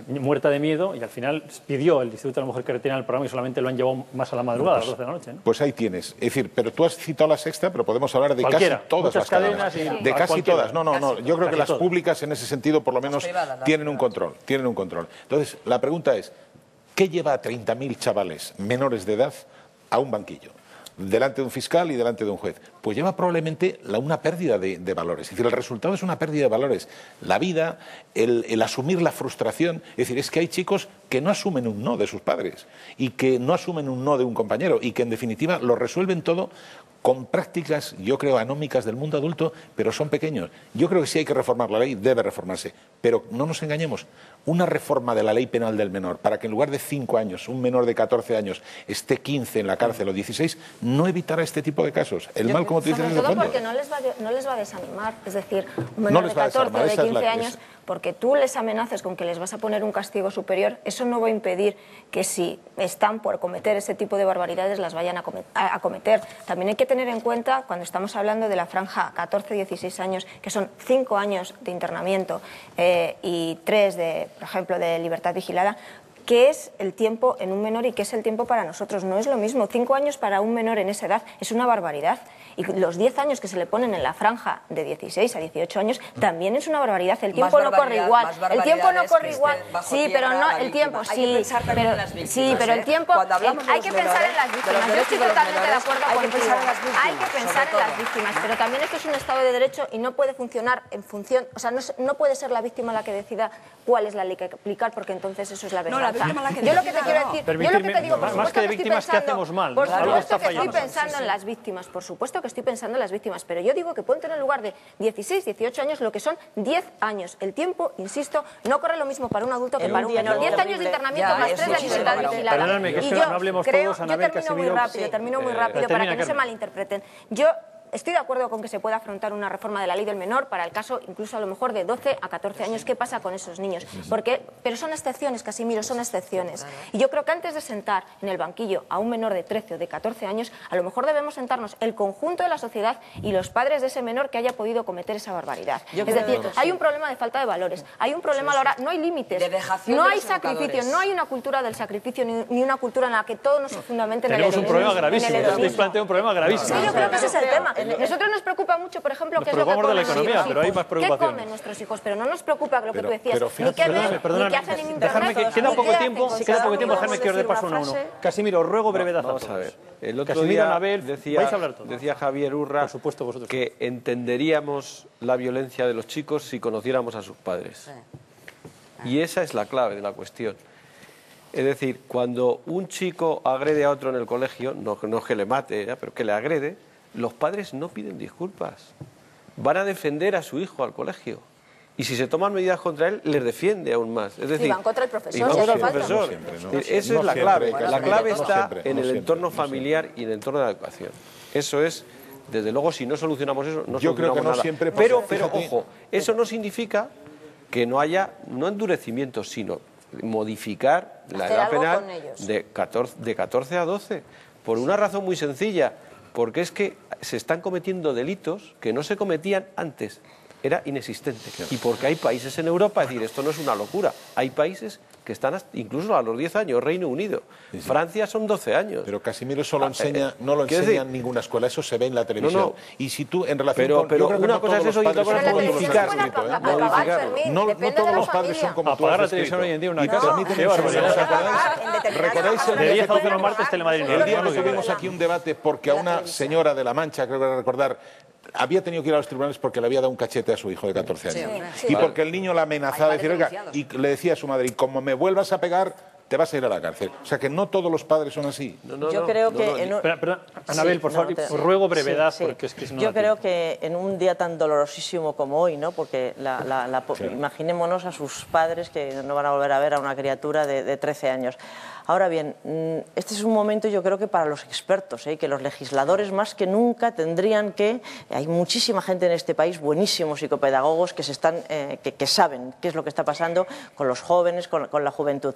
muerta de miedo, y al final pidió el Instituto de la Mujer que retiene el programa y solamente lo han llevado más a la madrugada, a las 12 de la noche, ¿no? Pues ahí tienes. Es decir, pero tú has citado la sexta, pero podemos hablar de Cualquiera, casi todas las cadenas. De casi todas. No. Yo creo que las públicas en ese sentido por lo menos tienen un control. Entonces, la pregunta es, ¿qué lleva a 30.000 chavales menores de edad a un banquillo? Delante de un fiscal y delante de un juez. Pues lleva probablemente una pérdida de valores. Es decir, el resultado es una pérdida de valores. La vida, el asumir la frustración. Es decir, es que hay chicos que no asumen un no de sus padres y que no asumen un no de un compañero y que en definitiva lo resuelven todo con prácticas, yo creo, anómicas del mundo adulto, pero son pequeños. Yo creo que sí hay que reformar la ley, debe reformarse, pero no nos engañemos. Una reforma de la ley penal del menor, para que en lugar de 5 años, un menor de 14 años esté 15 en la cárcel o 16, no evitará este tipo de casos. El mal, como tú dices, es de Sobre todo fondo. porque no les va a desanimar. Es decir, un menor de 14 o de 15 años, porque tú les amenaces con que les vas a poner un castigo superior, eso no va a impedir que si están por cometer ese tipo de barbaridades las vayan a cometer. También hay que tener en cuenta, cuando estamos hablando de la franja 14-16 años, que son 5 años de internamiento y 3, por ejemplo, de libertad vigilada, ¿qué es el tiempo en un menor y qué es el tiempo para nosotros? No es lo mismo. 5 años para un menor en esa edad es una barbaridad. Y los 10 años que se le ponen en la franja de 16 a 18 años también es una barbaridad. El tiempo no corre igual. El tiempo no corre igual. Sí, pero no, el tiempo, sí. Pero el tiempo, hay que pensar en las víctimas. Yo estoy totalmente de acuerdo contigo. Hay que pensar en las víctimas. Pero también esto es un Estado de Derecho y no puede funcionar en función, o sea, no puede ser la víctima la que decida cuál es la ley que aplicar, porque entonces eso es la venganza. Yo lo que te quiero decir, yo lo que te digo, por supuesto que estoy pensando, por supuesto que estoy pensando en las víctimas, por supuesto que estoy pensando en las víctimas, pero yo digo que pueden tener lugar de 16, 18 años, lo que son 10 años. El tiempo, insisto, no corre lo mismo para un adulto que para un menor. 10 años de internamiento más 3 de libertad vigilada. Perdóname, que es que no hablemos todos, Anabel, termino muy rápido para que no se malinterpreten. Yo estoy de acuerdo con que se pueda afrontar una reforma de la ley del menor para el caso incluso a lo mejor de 12 a 14 años. ¿Qué pasa con esos niños? Pero son excepciones, Casimiro, son excepciones. Y yo creo que antes de sentar en el banquillo a un menor de 13 o de 14 años, a lo mejor debemos sentarnos el conjunto de la sociedad y los padres de ese menor que haya podido cometer esa barbaridad. Es decir, hay un problema de falta de valores, hay un problema a la hora, no hay límites, no hay sacrificio, no hay una cultura del sacrificio ni una cultura en la que todo no se fundamente en el hedonismo. Tenemos un problema gravísimo, estáis planteando un problema gravísimo. Sí, yo creo que ese es el tema. Nosotros nos preocupa mucho, por ejemplo, qué es lo que comen nuestros hijos. Pero hay más preocupaciones. ¿Qué comen nuestros hijos? Pero no nos preocupa lo que tú decías, ni qué ven, ni qué hacen en internet. Queda poco tiempo, déjame que os dé paso uno a uno. Casimiro, os ruego brevedad. Vamos a ver. El otro día decía Javier Urra que entenderíamos la violencia de los chicos si conociéramos a sus padres. Y esa es la clave de la cuestión. Es decir, cuando un chico agrede a otro en el colegio, no es que le mate, pero que le agrede, los padres no piden disculpas. Van a defender a su hijo al colegio. Y si se toman medidas contra él, les defiende aún más. Es decir, y van contra el profesor. Esa es la clave. La clave está en el entorno familiar y en el entorno de la educación. Eso es, desde luego, si no solucionamos eso, no solucionamos nada. Pero, ojo, eso no significa que no haya, no endurecimiento, sino modificar la Hacer edad algo penal con ellos. de 14 a 12, por una razón muy sencilla, porque es que se están cometiendo delitos que no se cometían antes, era inexistente. Y porque hay países en Europa, es decir, esto no es una locura, hay países que están incluso a los 10 años, Reino Unido. Francia son 12 años. Pero Casimiro eso lo enseña, no lo enseña en ninguna escuela, eso se ve en la televisión. No. Y si tú, en relación con... Pero yo creo que una no cosa es todos eso y los otra cosa padres es son modificar. No todos los padres son como tú Apagar has la televisión descrito. hoy en día en una Y casa. permíteme Qué un segundo, barbaridad. ¿recordáis el De día 10 que a 11 los martes, Telemadrid. el día que tuvimos aquí un debate porque a una señora de La Mancha, creo que recordar, había tenido que ir a los tribunales porque le había dado un cachete a su hijo de 14 años. Y porque el niño la amenazaba, decir, oiga, y le decía a su madre, y como me vuelvas a pegar, te vas a ir a la cárcel. O sea que no todos los padres son así. Yo creo que... Perdón, Anabel, por favor, os ruego brevedad, porque es que si no... Yo creo que en un día tan dolorosísimo como hoy, ¿no? Porque imaginémonos a sus padres que no van a volver a ver a una criatura de 13 años. Ahora bien, este es un momento yo creo que para los expertos, que los legisladores más que nunca tendrían que... Hay muchísima gente en este país, buenísimos psicopedagogos, que saben qué es lo que está pasando con los jóvenes, con la juventud.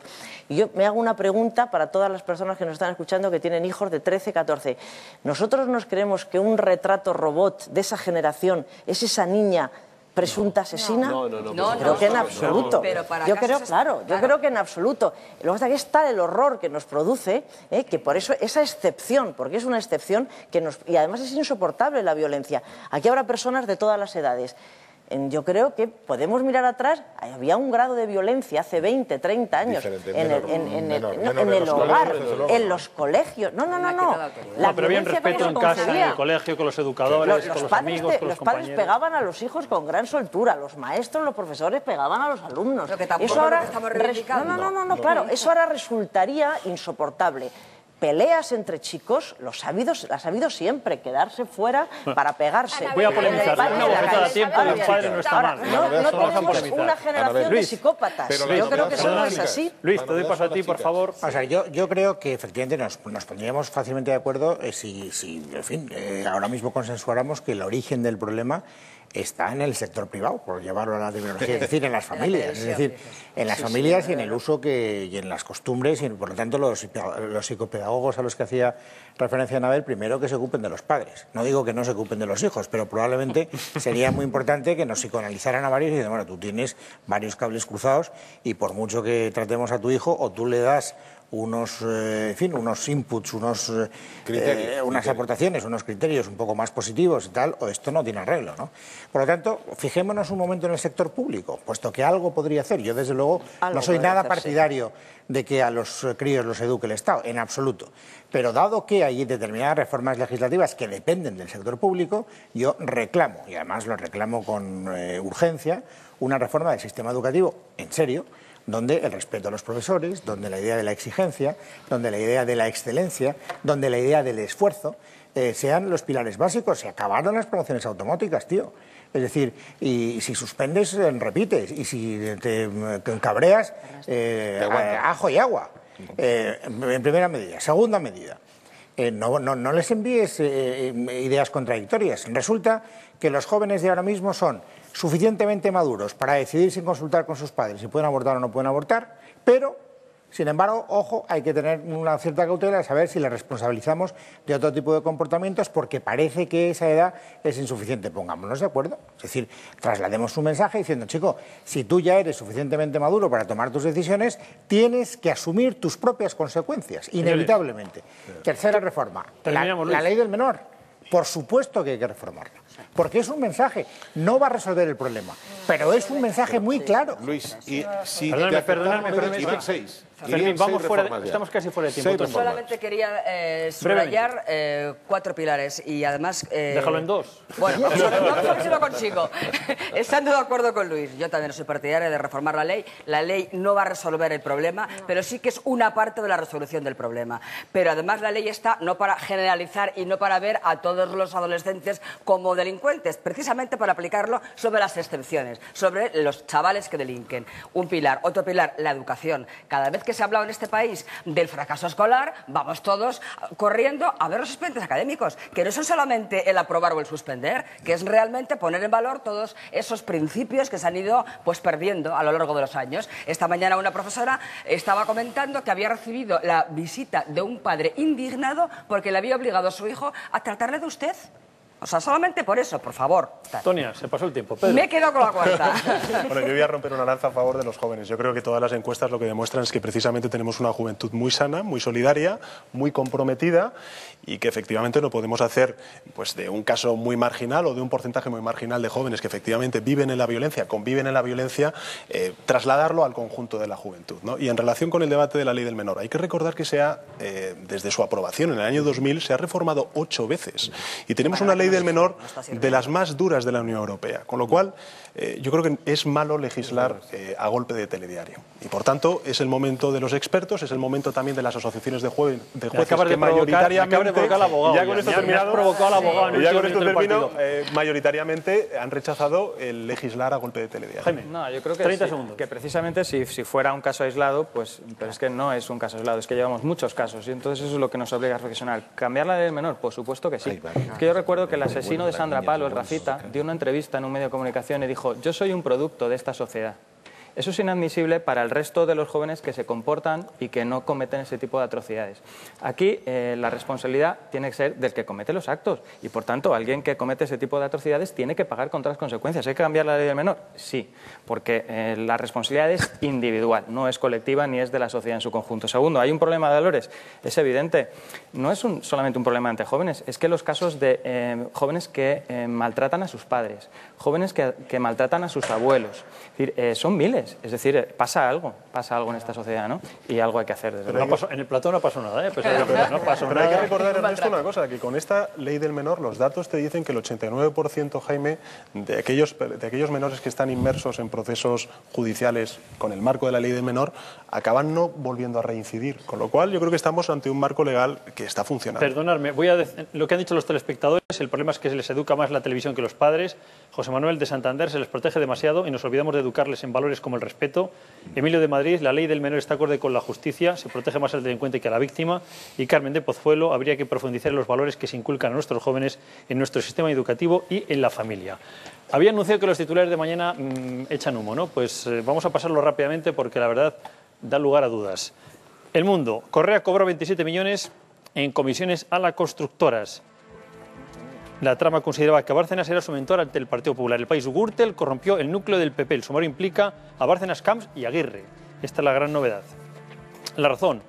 Y yo me hago una pregunta para todas las personas que nos están escuchando que tienen hijos de 13, 14. ¿Nosotros nos creemos que un retrato robot de esa generación es esa niña presunta asesina? No, creo que en absoluto. Yo creo que en absoluto. Lo que pasa es que es tal el horror que nos produce, que por eso esa excepción, porque es una excepción y además es insoportable la violencia. Aquí habrá personas de todas las edades. Yo creo que podemos mirar atrás, había un grado de violencia hace 20, 30 años en el hogar, en los colegios. No. Pero había un respeto en casa, en el colegio, con los educadores, con los amigos, con los compañeros. Los padres pegaban a los hijos con gran soltura, los maestros, los profesores pegaban a los alumnos. Eso ahora, claro, eso ahora resultaría insoportable. Peleas entre chicos, las ha habido siempre, quedarse fuera para pegarse. Voy a polemizar, una bofetada a tiempo de un padre no está mal. No tenemos una generación de psicópatas. Yo creo que eso no es así. Luis, te doy paso a ti, por favor. O sea, yo creo que efectivamente nos pondríamos fácilmente de acuerdo si en fin, ahora mismo consensuáramos que el origen del problema está en el sector privado, por llevarlo a la terminología, es decir, en las familias, en las familias y en el uso y en las costumbres, y por lo tanto los psicopedagogos a los que hacía referencia Anabel, primero que se ocupen de los padres. No digo que no se ocupen de los hijos, pero probablemente sería muy importante que nos psicoanalizaran a varios y dicen, bueno, tú tienes varios cables cruzados y por mucho que tratemos a tu hijo, o tú le das unos inputs, unas aportaciones, unos criterios un poco más positivos y tal, o esto no tiene arreglo, ¿no? Por lo tanto, fijémonos un momento en el sector público, puesto que algo podría hacer. Yo, desde luego, no soy nada partidario de que a los críos los eduque el Estado, en absoluto. Pero dado que hay determinadas reformas legislativas que dependen del sector público, yo reclamo, y además lo reclamo con urgencia, una reforma del sistema educativo, en serio, donde el respeto a los profesores, donde la idea de la exigencia, donde la idea de la excelencia, donde la idea del esfuerzo sean los pilares básicos. Se acabaron las promociones automáticas, tío. Es decir, y si suspendes, repites, y si te cabreas, ajo y agua. En primera medida. Segunda medida, no les envíes ideas contradictorias. Resulta que los jóvenes de ahora mismo son suficientemente maduros para decidir sin consultar con sus padres si pueden abortar o no pueden abortar, pero, sin embargo, ojo, hay que tener una cierta cautela de saber si les responsabilizamos de otro tipo de comportamientos porque parece que esa edad es insuficiente. Pongámonos de acuerdo. Es decir, traslademos un mensaje diciendo, chico, si tú ya eres suficientemente maduro para tomar tus decisiones, tienes que asumir tus propias consecuencias, inevitablemente. Tercera reforma, la ley del menor. Por supuesto que hay que reformarla. Porque es un mensaje, no va a resolver el problema, pero es un mensaje muy claro. Luis, y si perdóname. Iban 6. Fermín, estamos casi fuera de tiempo. Solamente quería subrayar 4 pilares y además... Déjalo en 2. Bueno, vamos a ver si lo consigo. Estando de acuerdo con Luis, yo también soy partidaria de reformar la ley. La ley no va a resolver el problema, pero sí que es una parte de la resolución del problema. Pero además la ley está no para generalizar y no para ver a todos los adolescentes como delincuentes, precisamente para aplicarlo sobre las excepciones, sobre los chavales que delinquen. Un pilar. Otro pilar, la educación. Cada vez que se ha hablado en este país del fracaso escolar, vamos todos corriendo a ver los expedientes académicos, que no son solamente el aprobar o el suspender, que es realmente poner en valor todos esos principios que se han ido pues perdiendo a lo largo de los años. Esta mañana una profesora estaba comentando que había recibido la visita de un padre indignado porque le había obligado a su hijo a tratarle de usted. O sea, solamente por eso, por favor. Tonia, se pasó el tiempo. Pedro. Me he quedado con la cuarta. Bueno, yo voy a romper una lanza a favor de los jóvenes. Yo creo que todas las encuestas lo que demuestran es que precisamente tenemos una juventud muy sana, muy solidaria, muy comprometida y que efectivamente no podemos hacer pues, de un caso muy marginal o de un porcentaje muy marginal de jóvenes que efectivamente viven en la violencia, conviven en la violencia, trasladarlo al conjunto de la juventud, ¿no? Y en relación con el debate de la ley del menor, hay que recordar que desde su aprobación en el año 2000 se ha reformado 8 veces y tenemos una ley del menor de las más duras de la Unión Europea, con lo cual yo creo que es malo legislar a golpe de telediario y por tanto es el momento de los expertos, es el momento también de las asociaciones de jueces que mayoritariamente mayoritariamente han rechazado el legislar a golpe de telediario. Jaime, no, yo creo que 30 sí, segundos. que precisamente si fuera un caso aislado, pues pero es que no es un caso aislado, es que llevamos muchos casos y entonces eso es lo que nos obliga a reflexionar. ¿Cambiar la ley del menor? Por supuesto que sí. Es que yo recuerdo que el asesino de Sandra Palo, el Rafita, dio una entrevista en un medio de comunicación y dijo: yo soy un producto de esta sociedad. Eso es inadmisible para el resto de los jóvenes que se comportan y que no cometen ese tipo de atrocidades. Aquí la responsabilidad tiene que ser del que comete los actos y, por tanto, alguien que comete ese tipo de atrocidades tiene que pagar contra las consecuencias. ¿Hay que cambiar la ley del menor? Sí, porque la responsabilidad es individual, no es colectiva ni es de la sociedad en su conjunto. Segundo, ¿hay un problema de valores? Es evidente. No es solamente un problema ante jóvenes, es que los casos de jóvenes que maltratan a sus padres, jóvenes que maltratan a sus abuelos, es decir, son miles. Es decir, pasa algo en esta sociedad, ¿no? Y algo hay que hacer, desde luego. En el plató no pasó nada, ¿eh? Pero hay que recordar, Ernesto, una cosa, que con esta ley del menor los datos te dicen que el 89%, Jaime, de aquellos menores que están inmersos en procesos judiciales con el marco de la ley del menor, acaban no volviendo a reincidir. Con lo cual, yo creo que estamos ante un marco legal que está funcionando. Perdonadme, lo que han dicho los telespectadores, el problema es que se les educa más la televisión que los padres. José Manuel de Santander, se les protege demasiado y nos olvidamos de educarles en valores como el respeto. Emilio de Madrid, la ley del menor está acorde con la justicia, se protege más al delincuente que a la víctima. Y Carmen de Pozuelo, habría que profundizar en los valores que se inculcan a nuestros jóvenes en nuestro sistema educativo y en la familia. Había anunciado que los titulares de mañana echan humo, ¿no? Pues vamos a pasarlo rápidamente porque la verdad da lugar a dudas. El Mundo, Correa cobró 27 millones en comisiones a las constructoras. La trama consideraba que Bárcenas era su mentor ante el Partido Popular. El País, Gürtel corrompió el núcleo del PP. El sumario implica a Bárcenas, Camps y Aguirre. Esta es la gran novedad. La Razón.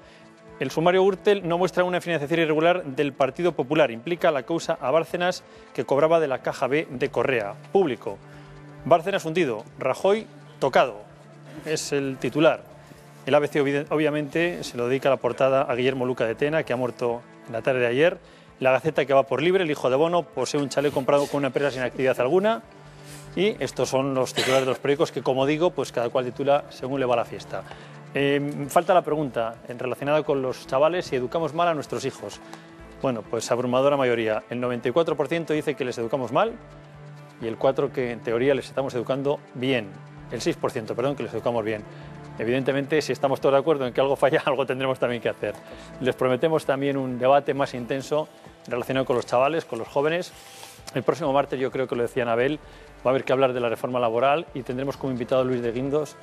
El sumario Gürtel no muestra una financiación irregular del Partido Popular. Implica la causa a Bárcenas, que cobraba de la caja B de Correa. Público. Bárcenas hundido. Rajoy tocado. Es el titular. El ABC obviamente se lo dedica a la portada a Guillermo Luca de Tena, que ha muerto en la tarde de ayer. La Gaceta, que va por libre, el hijo de Bono posee un chalet comprado con una empresa sin actividad alguna. Y estos son los titulares de los periódicos que, como digo, pues cada cual titula según le va la fiesta. Falta la pregunta relacionada con los chavales, si educamos mal a nuestros hijos. Bueno, pues abrumadora mayoría. El 94% dice que les educamos mal y el 4% que en teoría les estamos educando bien. El 6%, perdón, que les educamos bien. Evidentemente, si estamos todos de acuerdo en que algo falla, algo tendremos también que hacer. Les prometemos también un debate más intenso relacionado con los chavales, con los jóvenes. El próximo martes, yo creo que lo decía Anabel, va a haber que hablar de la reforma laboral y tendremos como invitado a Luis de Guindos,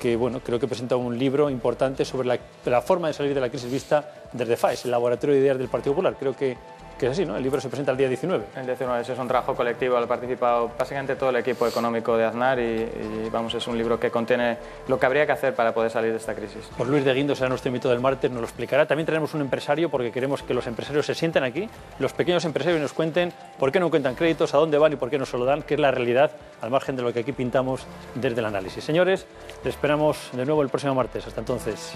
que bueno, creo que presenta un libro importante sobre la forma de salir de la crisis vista desde FAES, el Laboratorio de Ideas del Partido Popular. Creo que es así, ¿no? El libro se presenta el día 19. El 19, ese es un trabajo colectivo, ha participado básicamente todo el equipo económico de Aznar y vamos, es un libro que contiene lo que habría que hacer para poder salir de esta crisis. Pues Luis de Guindos será nuestro invitado del martes, nos lo explicará. También tenemos un empresario porque queremos que los empresarios se sienten aquí, los pequeños empresarios nos cuenten por qué no cuentan créditos, a dónde van y por qué no se lo dan, que es la realidad al margen de lo que aquí pintamos desde el análisis. Señores, les esperamos de nuevo el próximo martes. Hasta entonces.